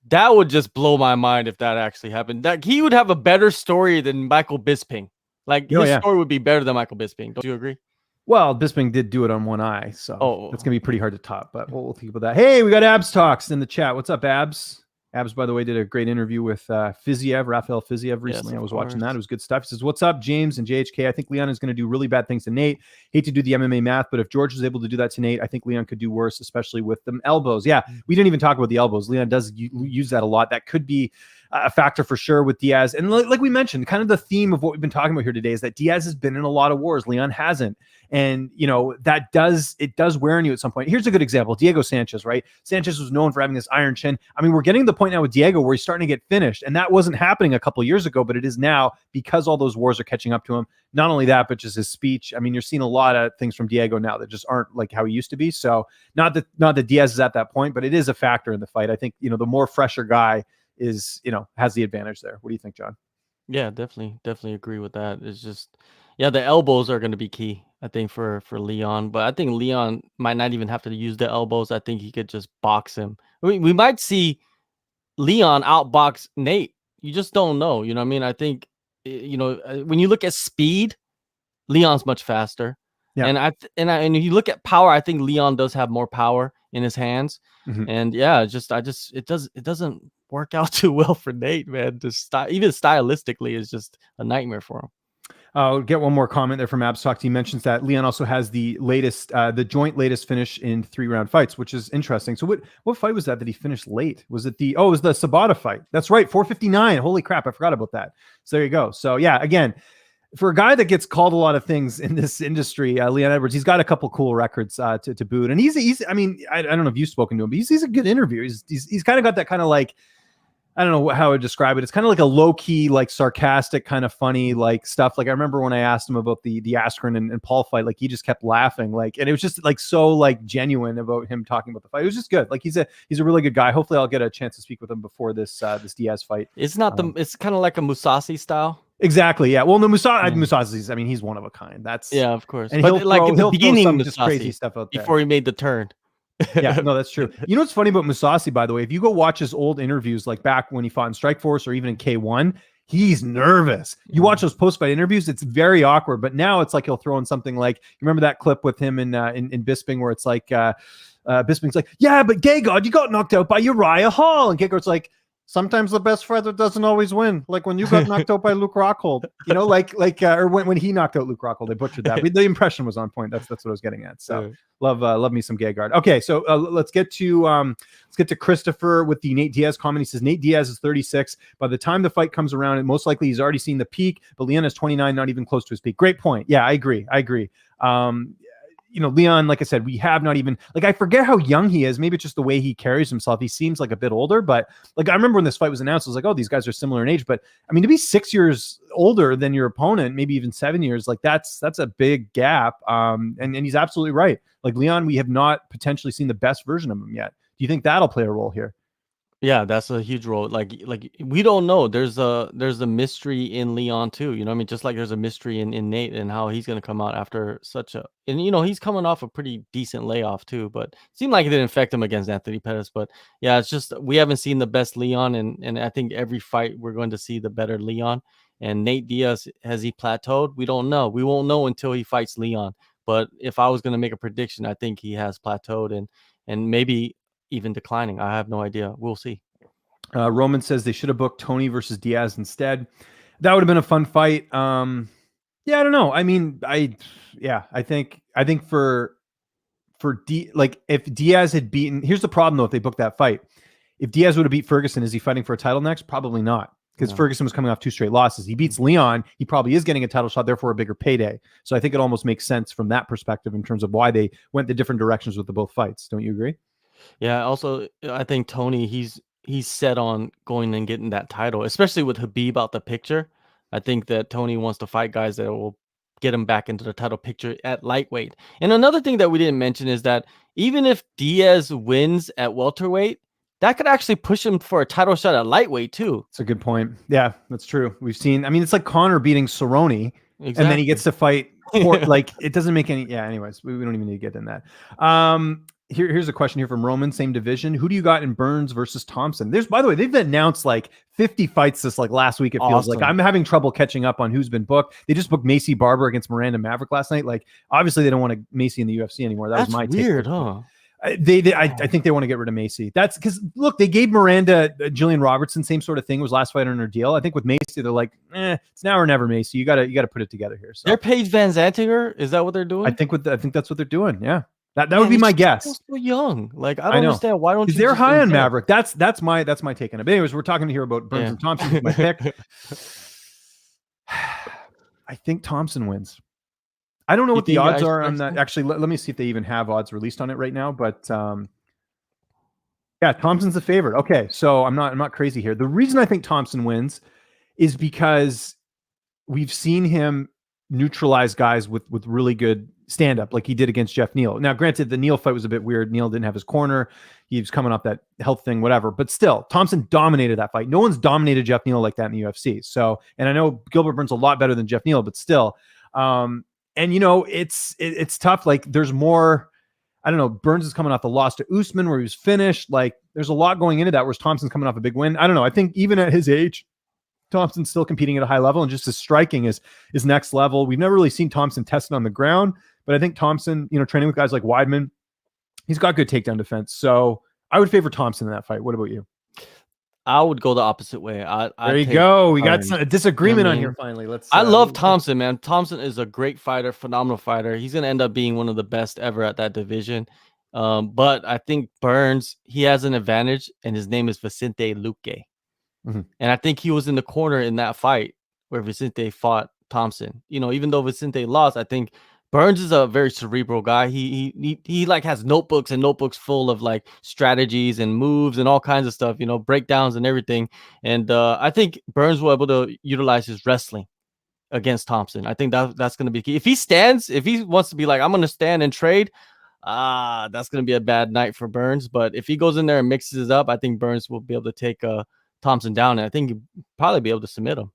That would just blow my mind if that actually happened. That he would have a better story than Michael Bisping. Like his story would be better than Michael Bisping. Don't you agree? Well, Bisping did do it on one eye, so it's gonna be pretty hard to top. But we'll think about that. Hey, we got Abs Talks in the chat. What's up, Abs? Abs, by the way, did a great interview with Rafael Fiziev recently. I was watching that. It was good stuff. He says, what's up, James and JHK? I think Leon is going to do really bad things to Nate. Hate to do the MMA math, but if George is able to do that to Nate, I think Leon could do worse, especially with them elbows. Yeah, we didn't even talk about the elbows. Leon does use that a lot. That could be a factor for sure with Diaz. And like we mentioned, kind of the theme of what we've been talking about here today is that Diaz has been in a lot of wars. Leon hasn't. And, it does wear on you at some point. Here's a good example. Diego Sanchez, right? Sanchez was known for having this iron chin. I mean, we're getting to the point now with Diego where he's starting to get finished. And that wasn't happening a couple of years ago, but it is now because all those wars are catching up to him. Not only that, but just his speech. I mean, you're seeing a lot of things from Diego now that just aren't like how he used to be. So not that Diaz is at that point, but it is a factor in the fight. I think, the more fresher guy is, has the advantage there. What do you think, John? Yeah, definitely agree with that. It's just, yeah, the elbows are going to be key, I think, for Leon. But I think Leon might not even have to use the elbows. I think he could just box him. We might see Leon outbox Nate. You just don't know. You know what I mean? I think, when you look at speed, Leon's much faster. Yeah. And if you look at power, I think Leon does have more power in his hands. And yeah, it doesn't work out too well for Nate, man. Even stylistically is just a nightmare for him. I'll get one more comment there from Abstract. He mentions that Leon also has the joint latest finish in 3-round fights, which is interesting. So what fight was that he finished late? Was it it was the Sabata fight? That's right, 459. Holy crap, I forgot about that. So there you go. So yeah, again, for a guy that gets called a lot of things in this industry, Leon Edwards, he's got a couple cool records to boot, and he's. I mean, I don't know if you've spoken to him, but he's a good interviewer. He's kind of got that kind of like, I don't know how I would describe it. It's kind of like a low key, like sarcastic, kind of funny, like stuff. Like I remember when I asked him about the Askren and Paul fight, like he just kept laughing, like, and it was just like so like genuine about him talking about the fight. It was just good. Like he's a really good guy. Hopefully, I'll get a chance to speak with him before this Diaz fight. It's not it's kind of like a Musasi style. Exactly. Yeah. Well, no, Musasi's. I mean, he's one of a kind. That's of course. And but he'll in the beginning, some just crazy stuff out there before he made the turn. Yeah, no, that's true. You know what's funny about Musasi, by the way? If you go watch his old interviews, like back when he fought in Strikeforce or even in K1, he's nervous. You watch those post-fight interviews, it's very awkward. But now it's like he'll throw in something like, you remember that clip with him in Bisping where it's like, Bisping's like, yeah, but Gegard, you got knocked out by Uriah Hall. And Gegard's like, sometimes the best fighter doesn't always win. Like when you got knocked out by Luke Rockhold, or when he knocked out Luke Rockhold, they butchered that. But the impression was on point. That's what I was getting at. So love me some Gegard. Okay, so let's get to Christopher with the Nate Diaz comment. He says Nate Diaz is 36. By the time the fight comes around, and most likely he's already seen the peak. But Leon is 29, not even close to his peak. Great point. Yeah, I agree. Leon, like I said, we have not even, like, I forget how young he is. Maybe it's just the way he carries himself. He seems like a bit older, but like, I remember when this fight was announced, I was like, oh, these guys are similar in age. But I mean, to be 6 years older than your opponent, maybe even 7 years, like that's a big gap. And he's absolutely right. Like Leon, we have not potentially seen the best version of him yet. Do you think that'll play a role here? Yeah, that's a huge role. Like we don't know. There's a mystery in Leon too. You know what I mean? Just like there's a mystery in Nate and how he's gonna come out after and he's coming off a pretty decent layoff too, but it seemed like it didn't affect him against Anthony Pettis. But yeah, it's just we haven't seen the best Leon, and I think every fight we're going to see the better Leon. And Nate Diaz, has he plateaued? We don't know. We won't know until he fights Leon. But if I was gonna make a prediction, I think he has plateaued and maybe even declining. I have no idea. We'll see. Roman says they should have booked Tony versus Diaz instead. That would have been a fun fight. Yeah, I don't know. I mean, I think for if Diaz had beaten, here's the problem though, if they booked that fight, if Diaz would have beat Ferguson, is he fighting for a title next? Probably not, because Ferguson was coming off 2 straight losses. He beats Leon, he probably is getting a title shot, therefore a bigger payday. So I think it almost makes sense from that perspective in terms of why they went the different directions with the both fights. Don't you agree? Yeah, also I think Tony, he's set on going and getting that title, especially with Habib out the picture. I think that Tony wants to fight guys that will get him back into the title picture at lightweight. And another thing that we didn't mention is that even if Diaz wins at welterweight, that could actually push him for a title shot at lightweight too. That's a good point. Yeah, that's true. We've seen, I mean, it's like Conor beating Cerrone, and then he gets to fight like, it doesn't make any, anyways, we don't even need to get in that. Here's a question here from Roman, same division. Who do you got in Burns versus Thompson? By the way, they've announced like 50 fights this like last week. It feels like I'm having trouble catching up on who's been booked. They just booked Macy Barber against Miranda Maverick last night. Like, obviously they don't want Macy in the UFC anymore. That's was my weird, take. Huh? I think they want to get rid of Macy. That's because look, they gave Miranda Jillian Robertson, same sort of thing, was last fight on her deal. I think with Macy, they're like, it's now or never, Macy. You gotta put it together here. So they're Paige Van Zanting her. Is that what they're doing? I think that's what they're doing. Yeah. That would be my guess. So young, like I don't understand. Why don't you? They're high on Maverick. That's my take on it. But anyways, we're talking here about Burns and Thompson. My pick. I think Thompson wins. I don't know what the odds are on that. Actually, let me see if they even have odds released on it right now. But yeah, Thompson's the favorite. Okay, so I'm not crazy here. The reason I think Thompson wins is because we've seen him neutralize guys with really good stand up like he did against Jeff Neal. Now, granted, the Neal fight was a bit weird. Neal didn't have his corner. He was coming off that health thing, whatever. But still, Thompson dominated that fight. No one's dominated Jeff Neal like that in the UFC. So, and I know Gilbert Burns a lot better than Jeff Neal, but still, and it's tough. Like there's more. I don't know. Burns is coming off the loss to Usman where he was finished. Like there's a lot going into that. Whereas Thompson's coming off a big win. I don't know. I think even at his age, Thompson's still competing at a high level, and just his striking is next level. We've never really seen Thompson tested on the ground, but I think Thompson, training with guys like Weidman, he's got good takedown defense. So I would favor Thompson in that fight. What about you? I would go the opposite way. There you go. We got a disagreement on here finally. I love Thompson, man. Thompson is a great fighter, phenomenal fighter. He's going to end up being one of the best ever at that division. But I think Burns, he has an advantage, and his name is Vicente Luque. Mm-hmm. And I think he was in the corner in that fight where Vicente fought Thompson. Even though Vicente lost, I think Burns is a very cerebral guy. He like has notebooks and notebooks full of like strategies and moves and all kinds of stuff, breakdowns and everything. And I think Burns will be able to utilize his wrestling against Thompson. I think that's going to be key. If he wants to be like, I'm going to stand and trade, that's going to be a bad night for Burns. But if he goes in there and mixes it up, I think Burns will be able to take Thompson down, and I think he'll probably be able to submit him.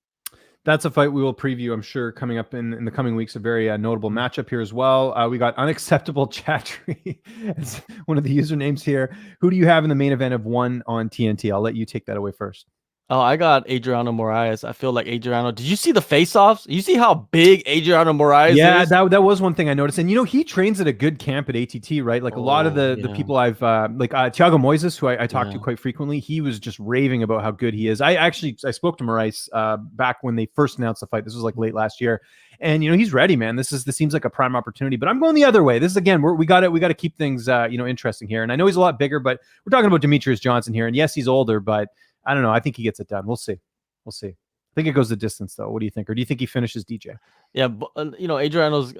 That's a fight we will preview, I'm sure, coming up in the coming weeks. A very notable matchup here as well. We got Unacceptable Chatry as one of the usernames here. Who do you have in the main event of 1 on TNT? I'll let you take that away first. Oh, I got Adriano Moraes. I feel like Adriano. Did you see the face-offs? You see how big Adriano Moraes is? Yeah, that was one thing I noticed. And, he trains at a good camp at ATT, right? Like a lot of the people I've, Thiago Moises, who I talk to quite frequently, he was just raving about how good he is. I spoke to Moraes back when they first announced the fight. This was like late last year. And, he's ready, man. This seems like a prime opportunity. But I'm going the other way. This is, again, we got to keep things, interesting here. And I know he's a lot bigger, but we're talking about Demetrius Johnson here. And yes, he's older, but I don't know. I think he gets it done. We'll see. I think it goes the distance, though. What do you think? Or do you think he finishes DJ? Yeah, but, Adriano's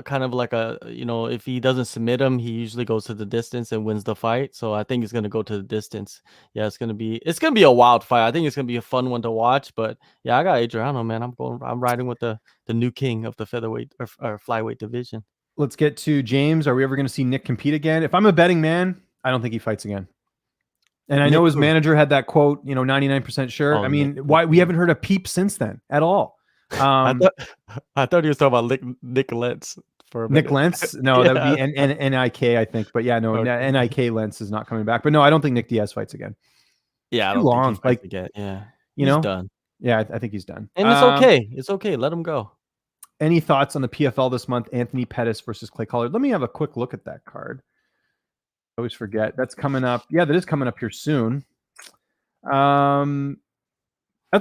kind of like if he doesn't submit him, he usually goes to the distance and wins the fight. So I think he's going to go to the distance. Yeah, it's going to be a wild fight. I think it's going to be a fun one to watch. But yeah, I got Adriano, man. I'm riding with the new king of the featherweight or flyweight division. Let's get to James. Are we ever going to see Nick compete again? If I'm a betting man, I don't think he fights again. And I know his manager had that quote, 99% sure. I mean, why we haven't heard a peep since then at all. I thought he was talking about Nick Lentz for a minute. Nick Lentz? No, that would be NIK, I think. But yeah, no, okay. NIK Lentz is not coming back. But no, I don't think Nick Diaz fights again. Yeah, I don't think he fights again. Yeah, he's done. Yeah, I think he's done. And it's okay. It's okay. Let him go. Any thoughts on the PFL this month? Anthony Pettis versus Clay Collard. Let me have a quick look at that card. I always forget. That's coming up. Yeah, that is coming up here soon. That's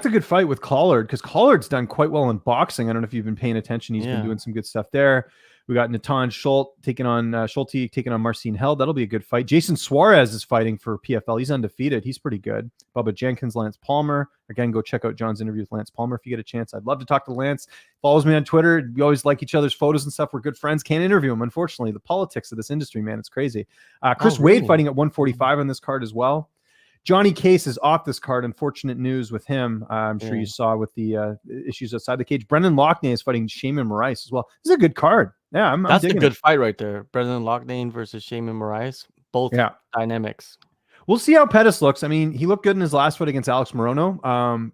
a good fight with Collard because Collard's done quite well in boxing. I don't know if you've been paying attention. He's been doing some good stuff there. We got Natan Schulte taking on Marcin Held. That'll be a good fight. Jason Suarez is fighting for PFL. He's undefeated. He's pretty good. Bubba Jenkins, Lance Palmer. Again, go check out John's interview with Lance Palmer if you get a chance. I'd love to talk to Lance. Follows me on Twitter. We always like each other's photos and stuff. We're good friends. Can't interview him, unfortunately. The politics of this industry, man, it's crazy. Chris Wade fighting at 145 on this card as well. Johnny Case is off this card. Unfortunate news with him. I'm sure you saw with the issues outside the cage. Brendan Loughnane is fighting Shaman Moraes as well. This is a good card. Yeah, that's a good fight right there. Brendan Loughnane versus Shaman Moraes. Both dynamics. We'll see how Pettis looks. I mean, he looked good in his last fight against Alex Morono.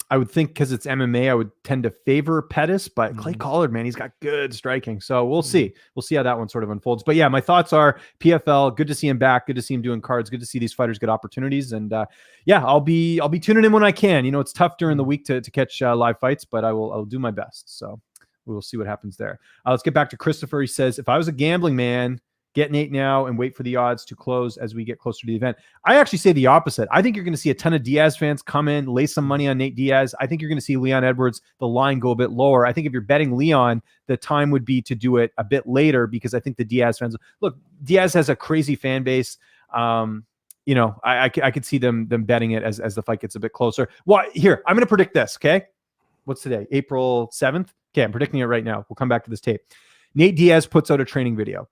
I would think because it's MMA, I would tend to favor Pettis, but Clay Collard, man, he's got good striking. So we'll see. We'll see how that one sort of unfolds. But yeah, my thoughts are PFL, good to see him back. Good to see him doing cards. Good to see these fighters get opportunities. And yeah, I'll be tuning in when I can. It's tough during the week to catch live fights, but I'll do my best. So we will see what happens there. Let's get back to Christopher. He says, if I was a gambling man, get Nate now and wait for the odds to close as we get closer to the event. I actually say the opposite. I think you're going to see a ton of Diaz fans come in, lay some money on Nate Diaz. I think you're going to see Leon Edwards, the line go a bit lower. I think if you're betting Leon, the time would be to do it a bit later because I think the Diaz fans, look, Diaz has a crazy fan base. I could see them betting it as the fight gets a bit closer. Well, here, I'm going to predict this, okay? What's today? April 7th? Okay, I'm predicting it right now. We'll come back to this tape. Nate Diaz puts out a training video.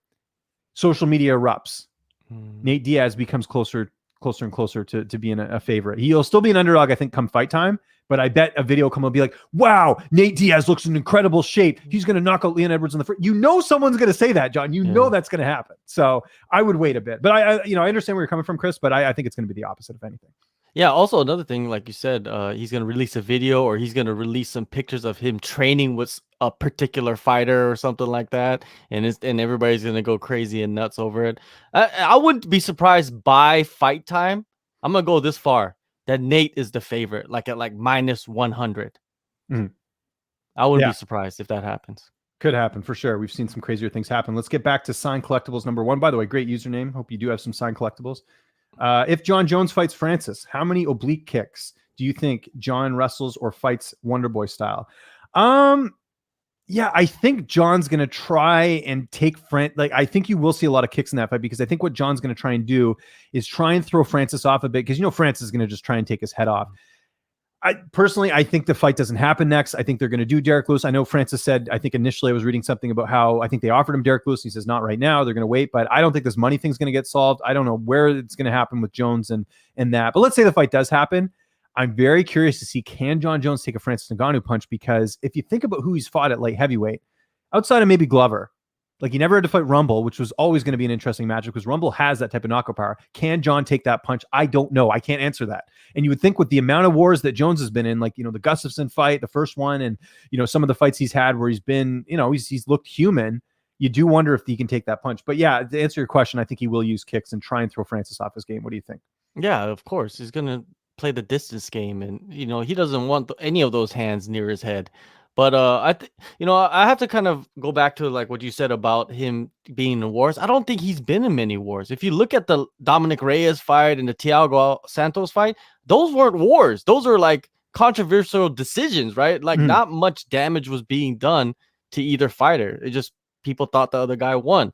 Social media erupts. Nate Diaz becomes closer and closer to being a favorite. He'll still be an underdog, I think, come fight time, But I bet a video will be like, wow, Nate Diaz looks in incredible shape. He's going to knock out Leon Edwards in the first. Someone's going to say that, John. Know that's going to happen. So I would wait a bit. But I understand where you're coming from, Chris, but I think it's going to be the opposite, if anything. Yeah, also another thing, like you said, he's going to release a video, or he's going to release some pictures of him training with a particular fighter or something like that. And everybody's going to go crazy and nuts over it. I wouldn't be surprised by fight time. I'm going to go this far, that Nate is the favorite, like at minus 100. Mm-hmm. I wouldn't be surprised if that happens. Could happen for sure. We've seen some crazier things happen. Let's get back to signed collectibles number 1. By the way, great username. Hope you do have some signed collectibles. If John Jones fights Francis, how many oblique kicks do you think John wrestles or fights Wonderboy style? Yeah, I think John's going to try and take I think you will see a lot of kicks in that fight, because I think what John's going to try and do is try and throw Francis off a bit, because Francis is going to just try and take his head off. I think the fight doesn't happen next. I think they're going to do Derek Lewis. I know Francis said, I think initially I was reading something about how I think they offered him Derek Lewis. He says, not right now. They're going to wait, but I don't think this money thing's going to get solved. I don't know where it's going to happen with Jones and that, but let's say the fight does happen. I'm very curious to see, can John Jones take a Francis Ngannou punch? Because if you think about who he's fought at light heavyweight, outside of maybe Glover, like he never had to fight Rumble, which was always going to be an interesting matchup because Rumble has that type of knockout power. Can John take that punch? I don't know. I can't answer that. And you would think with the amount of wars that Jones has been in, like, the Gustafsson fight, the first one, and, some of the fights he's had where he's been, he's looked human. You do wonder if he can take that punch. But yeah, to answer your question, I think he will use kicks and try and throw Francis off his game. What do you think? Yeah, of course. He's going to play the distance game, and he doesn't want any of those hands near his head. But I have to kind of go back to like what you said about him being in wars. I don't think he's been in many wars. If you look at the Dominic Reyes fight and the Thiago Santos fight, those weren't wars. Those are like controversial decisions, right? Like not much damage was being done to either fighter. It just people thought the other guy won.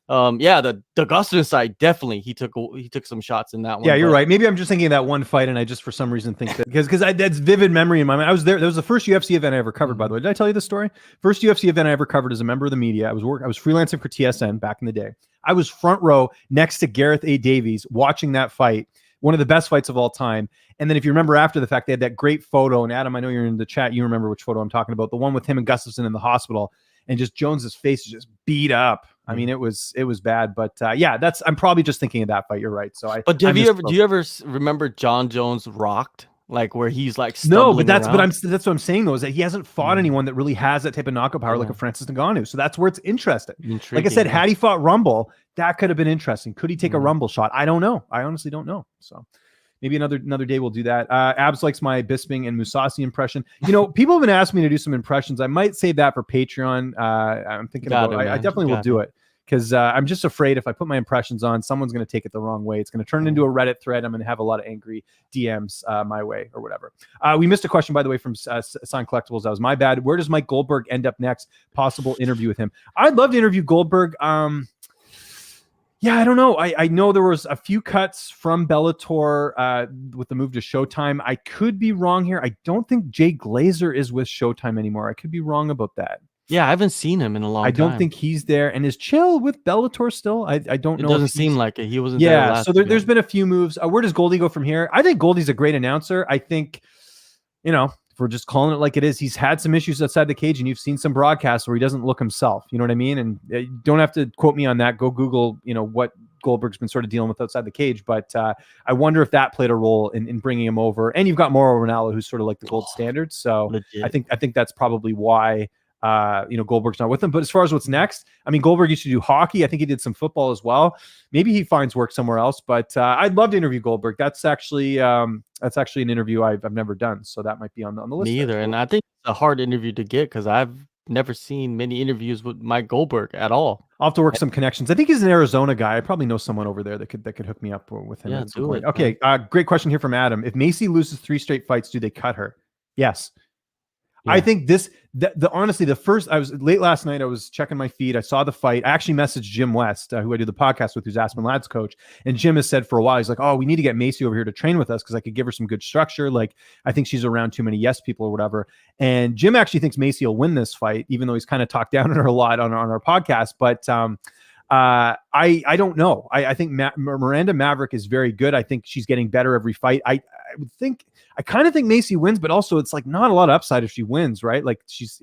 The Gustafsson side, definitely he took some shots in that one. Yeah, you're right. Maybe I'm just thinking of that one fight, and I just for some reason think that because that's vivid memory in my mind. I was there. That was the first UFC event I ever covered, by the way. Did I tell you this story? First UFC event I ever covered as a member of the media. I was freelancing for TSN back in the day. I was front row next to Gareth A. Davies watching that fight. One of the best fights of all time. And then if you remember after the fact, they had that great photo. And Adam, I know you're in the chat. You remember which photo I'm talking about. The one with him and Gustafsson in the hospital. And just Jones's face is just beat up. I mean, it was bad. But I'm probably just thinking of that fight. You're right. So do you ever remember John Jones rocked? Like where he's like stumbling that's around? That's what I'm saying though, is that he hasn't fought anyone that really has that type of knockout power like a Francis Ngannou. So that's where it's interesting. Like I said, had he fought Rumble, that could have been interesting. Could he take a Rumble shot? I don't know. I honestly don't know. So maybe another day we'll do that. Abs likes my Bisping and Musasi impression. People have been asking me to do some impressions. I might save that for Patreon. I'm thinking I definitely will do it. Because I'm just afraid if I put my impressions on, someone's going to take it the wrong way. It's going to turn into a Reddit thread. I'm going to have a lot of angry DMs my way or whatever. We missed a question, by the way, from Signed Collectibles. That was my bad. Where does Mike Goldberg end up next? Possible interview with him. I'd love to interview Goldberg. I don't know. I know there was a few cuts from Bellator with the move to Showtime. I could be wrong here. I don't think Jay Glazer is with Showtime anymore. I could be wrong about that. Yeah, I haven't seen him in a long time. I don't think he's there. And is Chill with Bellator still? I don't know. It doesn't seem like it. He wasn't there last so there's been a few moves. Where does Goldie go from here? I think Goldie's a great announcer. I think, if we're just calling it like it is, he's had some issues outside the cage, and you've seen some broadcasts where he doesn't look himself. You know what I mean? And you don't have to quote me on that. Go Google, what Goldberg's been sort of dealing with outside the cage. But I wonder if that played a role in bringing him over. And you've got Mauro Ranallo, who's sort of like the gold standard. So legit. I think that's probably why Goldberg's not with him. But as far as what's next, I mean, Goldberg used to do hockey. I think he did some football as well. Maybe he finds work somewhere else. But I'd love to interview Goldberg. That's actually an interview I've never done. So that might be on the list. Me either. And I think it's a hard interview to get because I've never seen many interviews with Mike Goldberg at all. I'll have to work some connections. I think he's an Arizona guy. I probably know someone over there that could hook me up with him. Yeah, do it. Okay. Great question here from Adam. If Macy loses 3 straight fights, do they cut her? Yes. Yeah. I think honestly, the first, I was late last night, I was checking my feed. I saw the fight. I actually messaged Jim West, who I do the podcast with, who's Aspen Ladd's coach. And Jim has said for a while, he's like, oh, we need to get Macy over here to train with us because I could give her some good structure. Like, I think she's around too many yes people or whatever. And Jim actually thinks Macy will win this fight, even though he's kind of talked down on her a lot on our podcast. But I don't know. I think Miranda Maverick is very good. I think she's getting better every fight. I kind of think Macy wins, but also it's like not a lot of upside if she wins, right? Like she's,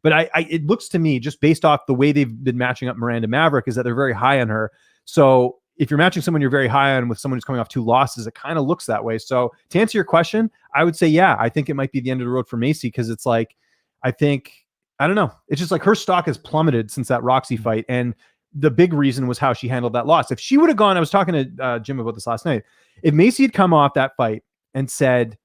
but it looks to me just based off the way they've been matching up Miranda Maverick is that they're very high on her. So if you're matching someone you're very high on with someone who's coming off 2 losses, it kind of looks that way. So to answer your question, I would say, yeah, I think it might be the end of the road for Macy because it's like, I don't know. It's just like her stock has plummeted since that Roxy fight. And the big reason was how she handled that loss. If she would have gone, I was talking to Jim about this last night. If Macy had come off that fight and said,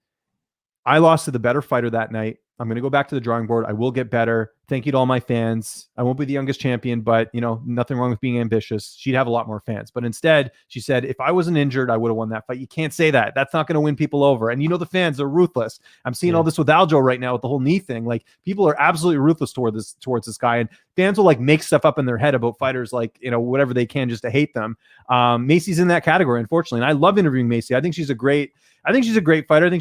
I lost to the better fighter that night. I'm going to go back to the drawing board. I will get better. Thank you to all my fans. I won't be the youngest champion, but nothing wrong with being ambitious. She'd have a lot more fans. But instead, she said, if I wasn't injured, I would have won that fight. You can't say that. That's not going to win people over. And the fans are ruthless. I'm seeing all this with Aljo right now with the whole knee thing. Like people are absolutely ruthless towards this guy. And fans will like make stuff up in their head about fighters, like, whatever they can just to hate them. Macy's in that category, unfortunately. And I love interviewing Macy. I think she's a great fighter. I think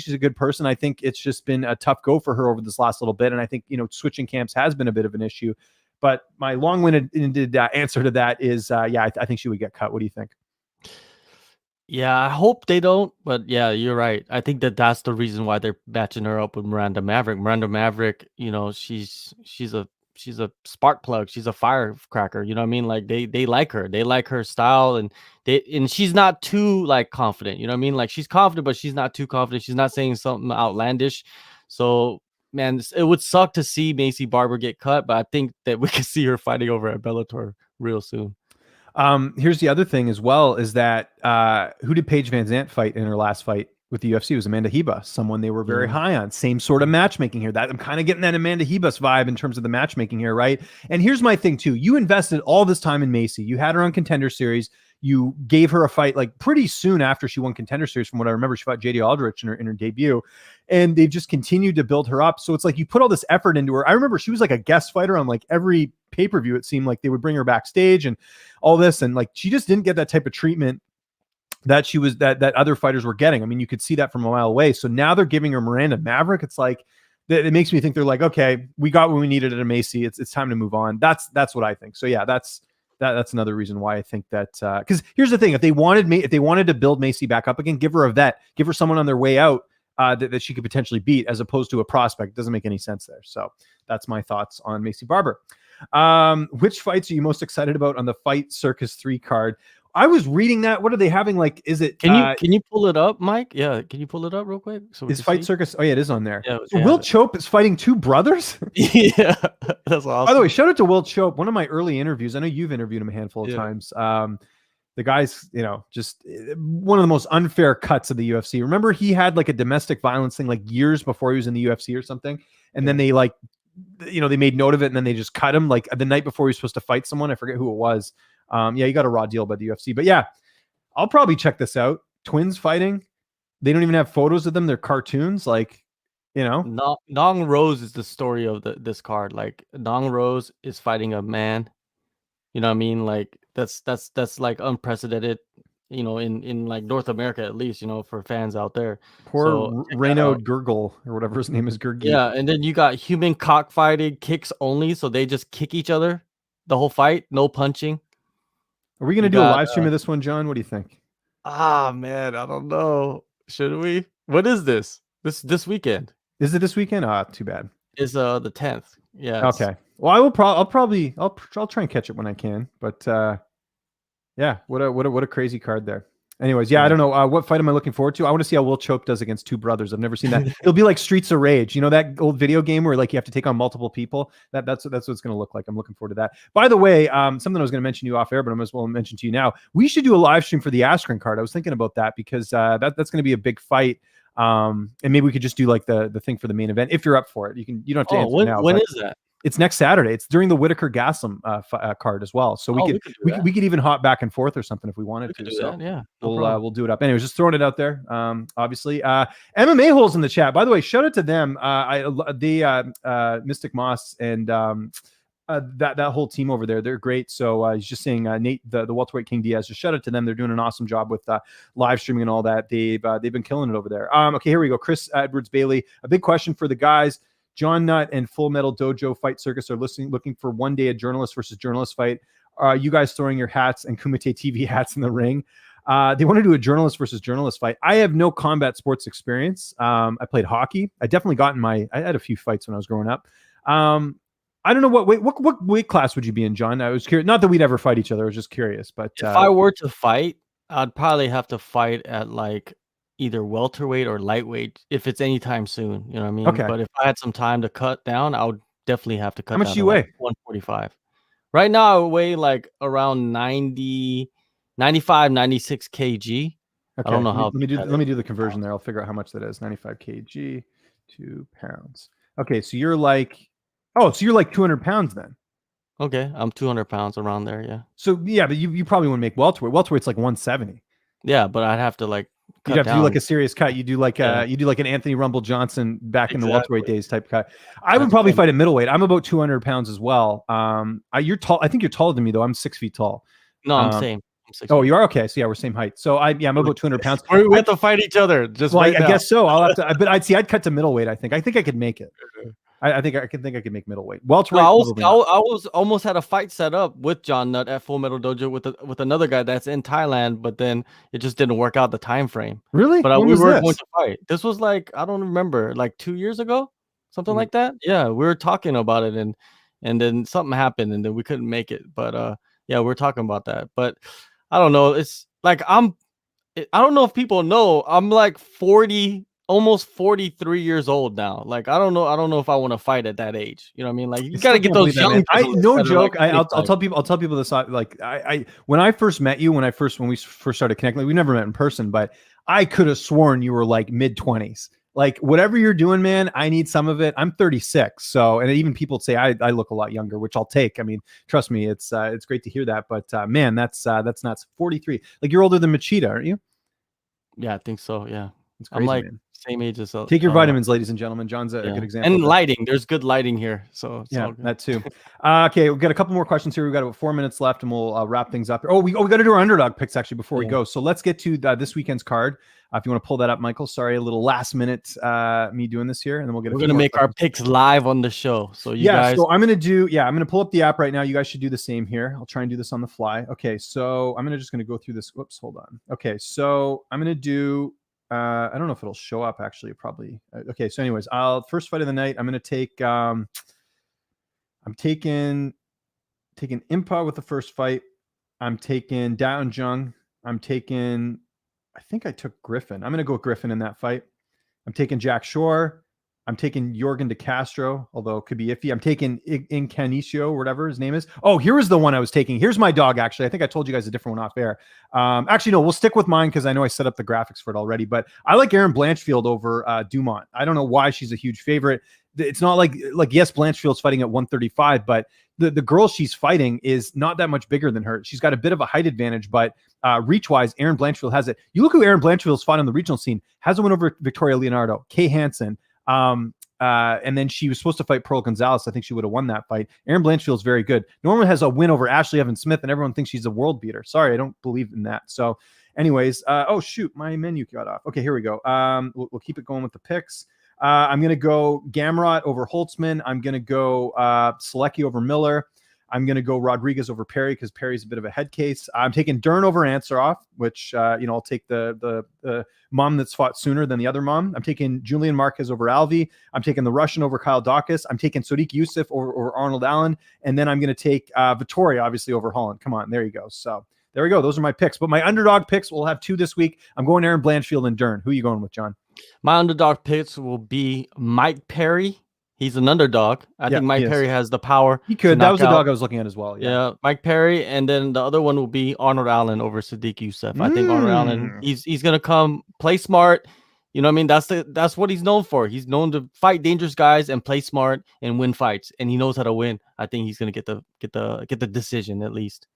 she's a good person. I think it's just been a tough go for her over this last little bit. And I think, switching camps has been a bit of an issue. But my long-winded answer to that is, I think she would get cut. What do you think? Yeah, I hope they don't. But yeah, you're right. I think that's the reason why they're matching her up with Miranda Maverick. Miranda Maverick, she's a spark plug. She's a firecracker. You know what I mean? Like they like her. They like her style, and she's not too like confident. You know what I mean? Like she's confident, but she's not too confident. She's not saying something outlandish. So man, it would suck to see Macy Barber get cut, but I think that we could see her fighting over at Bellator real soon. Here's the other thing as well is that who did Paige Van Zandt fight in her last fight with the UFC? It was Amanda Ribas, someone they were very high on. Same sort of matchmaking here. That I'm kind of getting that Amanda Ribas vibe in terms of the matchmaking here, right? And here's my thing too. You invested all this time in Macy. You had her on Contender Series. You gave her a fight like pretty soon after she won Contender Series. From what I remember, she fought JD Aldrich in her debut, and they've just continued to build her up. So it's like you put all this effort into her. I remember she was like a guest fighter on like every pay-per-view. It seemed like they would bring her backstage and all this, and like she just didn't get that type of treatment that she was that other fighters were getting. I mean, you could see that from a mile away. So now they're giving her Miranda Maverick. It's like it makes me think they're like, okay, we got what we needed at a Macy. It's time to move on. That's what I think. So yeah, that's another reason why I think that because here's the thing: if they wanted to build Macy back up again, give her a vet, give her someone on their way out that she could potentially beat, as opposed to a prospect. It doesn't make any sense there. So that's my thoughts on Macy Barber. Which fights are you most excited about on the Fight Circus 3 card? I was reading that. What are they having? Like, is it? Can you pull it up, Mike? Yeah, can you pull it up real quick? So is Fight Circus? Oh yeah, it is on there. Yeah, so Will Chope is fighting 2 brothers. Yeah, that's awesome. By the way, shout out to Will Chope. One of my early interviews. I know you've interviewed him a handful of times. The guy's, just one of the most unfair cuts of the UFC. Remember, he had like a domestic violence thing like years before he was in the UFC or something, and then they like, they made note of it, and then they just cut him like the night before he was supposed to fight someone. I forget who it was. You got a raw deal by the UFC, but yeah, I'll probably check this out. Twins fighting. They don't even have photos of them. They're cartoons. Like, Nong Rose is the story of this card. Like Nong Rose is fighting a man. You know what I mean? Like that's like unprecedented, in like North America, at least, for fans out there. Poor Reno Gurgle or whatever his name is. Gurgi. Yeah. And then you got human cockfighting, kicks only. So they just kick each other the whole fight. No punching. Are we going to do a live stream of this one, John? What do you think? Man, I don't know. Should we? What is this? This weekend? Is it this weekend? Too bad. Is the 10th. Yeah. Okay. Well, I'll try and catch it when I can. But yeah, what a crazy card there. Anyways, yeah, I don't know. What fight am I looking forward to? I want to see how Will Chope does against 2 brothers. I've never seen that. It'll be like Streets of Rage. You know that old video game where like you have to take on multiple people? That's what it's going to look like. I'm looking forward to that. By the way, something I was going to mention to you off air, but I might as well mention to you now. We should do a live stream for the Askren card. I was thinking about that because that's going to be a big fight. And maybe we could just do like the thing for the main event if you're up for it. You don't have to answer now. When is that? It's next Saturday. It's during the Whitaker Gaslam card as well. So we could even hop back and forth or something if we wanted to. So yeah, we'll do it up. Anyways, just throwing it out there. Obviously, MMA holes in the chat. By the way, shout out to them. Mystic Moss and that whole team over there. They're great. So he's just saying Nate, the welterweight King Diaz. Just shout out to them. They're doing an awesome job with live streaming and all that. They've been killing it over there. Okay, here we go. Chris Edwards Bailey. A big question for the guys. John Nutt and Full Metal Dojo Fight Circus are looking for one day a journalist versus journalist fight. you guys throwing your hats and Kumite TV hats in the ring. They want to do a journalist versus journalist fight. I have no combat sports experience. I played hockey. I definitely I had a few fights when I was growing up. I don't know what weight class would you be in, John? I was curious. Not that we'd ever fight each other. I was just curious. But if I were to fight, I'd probably have to fight at like either welterweight or lightweight if it's anytime soon. You know what I mean? Okay. But if I had some time to cut down, I would definitely have to cut down. How much do you weigh? 145. Right now, I weigh like around 90, 95, 96 kg. Okay. I don't know how. Let me do the conversion there. I'll figure out how much that is. 95 kg, 2 pounds. Okay, so you're like 200 pounds then. Okay, I'm 200 pounds around there. Yeah. So yeah, but you probably wouldn't make welterweight. Welterweight's like 170. Yeah, but I'd have to like cut You'd have down. to do like a serious cut. You do like an Anthony Rumble Johnson back in the welterweight days type cut. I would probably fight at middleweight. I'm about 200 pounds as well. You're tall. I think you're taller than me though. I'm 6 feet tall. No, I'm same. Oh, you are? Okay. So yeah, we're same height. So I'm about 200 pounds. We have to fight each other. I guess so. I'll have to, but I'd cut to middleweight. I think I could make it. I think I could make middleweight. Welterweight. I was almost had a fight set up with John Nutt at Full Metal Dojo with another guy that's in Thailand, but then it just didn't work out the time frame. Really? But we were going to fight. This was like, I don't remember, like 2 years ago, something like that. Yeah, we were talking about it, and then something happened, and then we couldn't make it. But yeah, we're talking about that. But I don't know. It's like I don't know if people know. I'm like 40. Almost 43 years old now. Like I don't know if I want to fight at that age. You know what I mean? Like you got to get those young. No joke. Like, I'll tell people this. Like I when I first met you, when we first started connecting, we never met in person, but I could have sworn you were like mid-20s. Like whatever you're doing, man, I need some of it. I'm 36, so and even people say I look a lot younger, which I'll take. I mean, trust me, it's great to hear that. But man, that's nuts. 43. Like you're older than Machida, aren't you? Yeah, I think so. Yeah, it's crazy, I'm like man. Same age as take your vitamins, ladies and gentlemen. John's a good example. And lighting, there's good lighting here, so it's all good. That too. Okay, we've got a couple more questions here. We've got about 4 minutes left, and we'll wrap things up. We got to do our underdog picks actually before we go. So let's get to this weekend's card. If you want to pull that up, Michael. Sorry, a little last minute me doing this here, and then we're gonna make our picks live on the show. So you guys. So I'm gonna pull up the app right now. You guys should do the same here. I'll try and do this on the fly. Okay, so I'm just gonna go through this. Whoops, hold on. Okay, so I'm gonna do. I don't know if it'll show up actually. Probably. Okay. So, anyways, first fight of the night. I'm gonna take. I'm taking Impa with the first fight. I'm taking Daun Jung. I'm taking. I think I took Griffin. I'm gonna go with Griffin in that fight. I'm taking Jack Shore. I'm taking Jorgen De Castro, although it could be iffy. I'm taking Incanicio, whatever his name is. Oh, here is the one I was taking. Here's my dog, actually. I think I told you guys a different one off air. Actually, no, we'll stick with mine because I know I set up the graphics for it already. But I like Erin Blanchfield over Dumont. I don't know why she's a huge favorite. It's not like yes, Blanchfield's fighting at 135, but the girl she's fighting is not that much bigger than her. She's got a bit of a height advantage, but reach-wise, Erin Blanchfield has it. You look who Erin Blanchfield's fought on the regional scene. Has a win over Victoria Leonardo, Kay Hansen. And then she was supposed to fight Pearl Gonzalez. I think she would have won that fight. Erin Blanchfield's very good. Norman has a win over Ashley Evans Smith, and everyone thinks she's a world beater. Sorry, I don't believe in that. So, anyways, oh shoot, my menu got off. Okay, here we go. We'll keep it going with the picks. I'm gonna go Gamrot over Holtzman. I'm gonna go Selecki over Miller. I'm going to go Rodriguez over Perry because Perry's a bit of a head case. I'm taking Dern over Ansarov, which, I'll take the mom that's fought sooner than the other mom. I'm taking Julian Marquez over Alvi. I'm taking the Russian over Kyle Dawkins. I'm taking Sodiq Youssef over Arnold Allen. And then I'm going to take Vittori, obviously, over Holland. Come on, there you go. So there we go. Those are my picks. But my underdog picks, we'll have 2 this week. I'm going Erin Blanchfield and Dern. Who are you going with, John? My underdog picks will be Mike Perry. He's an underdog. I think Mike Perry has the power. He could. That was the dog I was looking at as well. Yeah, Mike Perry, and then the other one will be Arnold Allen over Sodiq Youssef. I think Arnold Allen, he's gonna come play smart. You know what I mean? That's what he's known for. He's known to fight dangerous guys and play smart and win fights, and he knows how to win. I think he's gonna get the decision at least.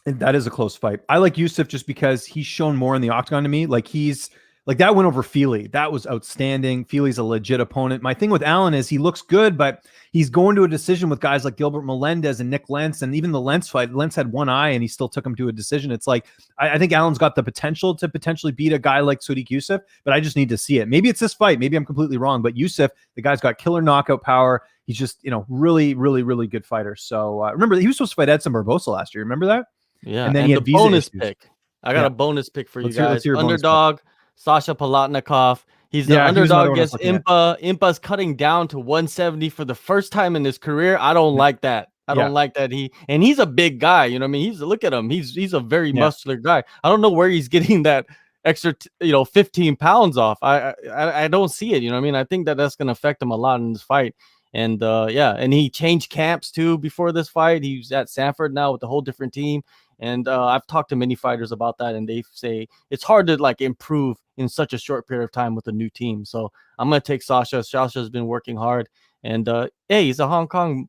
And that is a close fight. I like Youssef just because he's shown more in the octagon to me. Like he's Like that win over Feely, that was outstanding. Feely's a legit opponent. My thing with Allen is he looks good, but he's going to a decision with guys like Gilbert Melendez and Nick Lentz, and even the Lentz fight. Lentz had one eye, and he still took him to a decision. It's like I think Allen's got the potential to potentially beat a guy like Sodiq Yusuff, but I just need to see it. Maybe it's this fight. Maybe I'm completely wrong, but Yusuff, the guy's got killer knockout power. He's just, really, really, really good fighter. So remember, he was supposed to fight Edson Barbosa last year. Remember that? Yeah, and then he had the bonus pick. I got a bonus pick for you guys. Underdog, Sasha Palatnikov. He's the underdog against Impa. Impa's cutting down to 170 for the first time in his career. I don't like that. I don't like that. He's a big guy. You know what I mean? Look at him. He's a very muscular guy. I don't know where he's getting that extra 15 pounds off. I don't see it. You know what I mean? I think that's going to affect him a lot in this fight. And and he changed camps too before this fight. He's at Sanford now with a whole different team. And I've talked to many fighters about that, and they say it's hard to like improve in such a short period of time with a new team. So I'm gonna take Sasha. Sasha's been working hard, and hey, he's a Hong Kong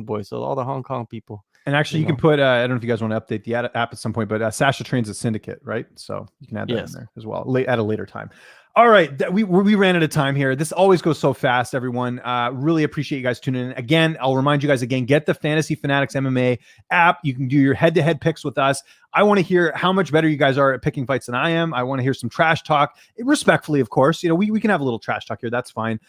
boy. So all the Hong Kong people. And actually, you can put I don't know if you guys want to update the app at some point, but Sasha trains at Syndicate, right? So you can add that in there as well at a later time. All right, we ran out of time here. This always goes so fast, everyone. Really appreciate you guys tuning in. Again, I'll remind you guys again, get the Fantasy Fanatics MMA app. You can do your head-to-head picks with us. I want to hear how much better you guys are at picking fights than I am. I want to hear some trash talk, respectfully, of course. We can have a little trash talk here. That's fine.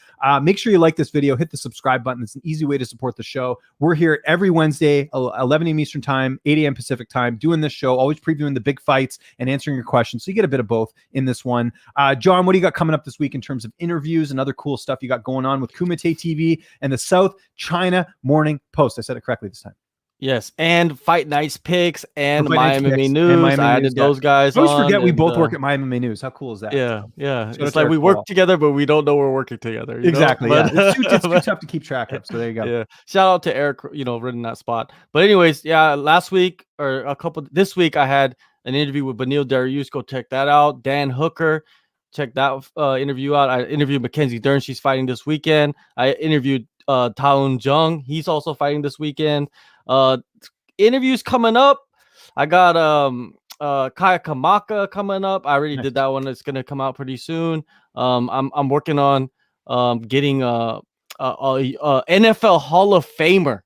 Make sure you like this video. Hit the subscribe button. It's an easy way to support the show. We're here every Wednesday, 11 a.m. Eastern time, 8 a.m. Pacific time, doing this show, always previewing the big fights and answering your questions. So you get a bit of both in this one. John, what do you got coming up this week in terms of interviews and other cool stuff you got going on with Kumite TV and the South China Morning Post? I said it correctly this time. Yes, and Fight Nights picks and My MMA News. I added those guys. I always forget we both work at My MMA News. How cool is that? Yeah. It's like we work together, but we don't know we're working together. Exactly. Yeah. It's too tough to keep track of. So there you go. Yeah. Shout out to Eric, running that spot. But anyways, last week or this week I had an interview with Benil Dariush. Go check that out. Dan Hooker. Check that interview out. I interviewed Mackenzie Dern. She's fighting this weekend. I interviewed Taun Jung. He's also fighting this weekend. Interviews coming up. I got Kaya Kamaka coming up. I already did that one. It's gonna come out pretty soon. I'm working on getting a NFL Hall of Famer.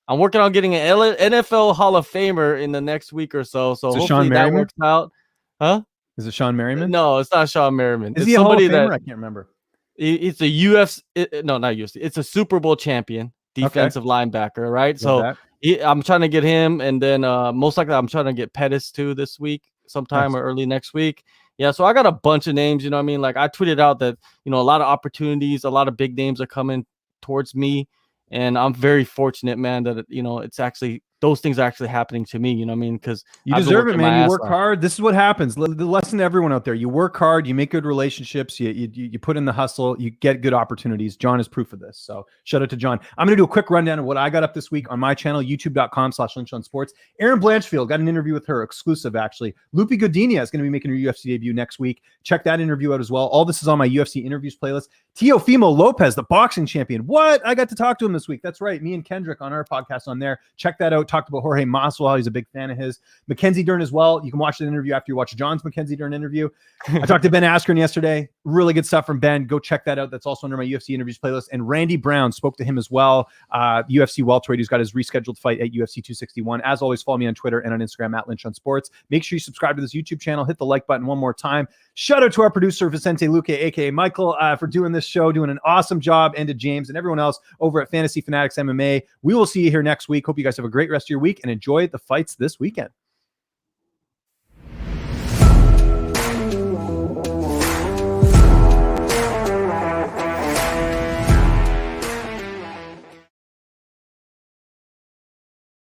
I'm working on getting an NFL Hall of Famer in the next week or so. So hopefully that works out. Huh? Is it Sean Merriman? No, it's not Sean Merriman. Is he a Hall of Famer? I can't remember. It's a UFC. No, not UFC. It's a Super Bowl champion defensive linebacker, right? So I'm trying to get him, and then most likely I'm trying to get Pettis too this week, sometime or early next week. Yeah, so I got a bunch of names. You know what I mean? Like I tweeted out that a lot of opportunities, a lot of big names are coming towards me, and I'm very fortunate, man, that it's actually those things are actually happening to me. You know what I mean? Because you deserve it, man. You work hard. This is what happens. The lesson to everyone out there: you work hard, you make good relationships, you put in the hustle, you get good opportunities. John is proof of this. So shout out to John. I'm going to do a quick rundown of what I got up this week on my channel, youtube.com/LynchOnSports. Aaron Blanchfield, got an interview with her, exclusive actually. Lupi Godinez is going to be making her UFC debut next week. Check that interview out as well. All this is on my UFC interviews playlist. Teofimo Lopez, the boxing champion. What? I got to talk to him this week. That's right. Me and Kendrick on our podcast on there. Check that out. Talked about Jorge Masvidal. He's a big fan of his. Mackenzie Dern as well. You can watch the interview after you watch John's Mackenzie Dern interview. I talked to Ben Askren yesterday. Really good stuff from Ben. Go check that out. That's also under my UFC interviews playlist. And Randy Brown, spoke to him as well. UFC welterweight, who's got his rescheduled fight at UFC 261. As always, follow me on Twitter and on Instagram at Lynch on Sports. Make sure you subscribe to this YouTube channel. Hit the like button one more time. Shout out to our producer, Vicente Luque, aka Michael, for doing this show, doing an awesome job, and to James and everyone else over at Fantasy Fanatics MMA. We will see you here next week. Hope you guys have a great rest of your week and enjoy the fights this weekend.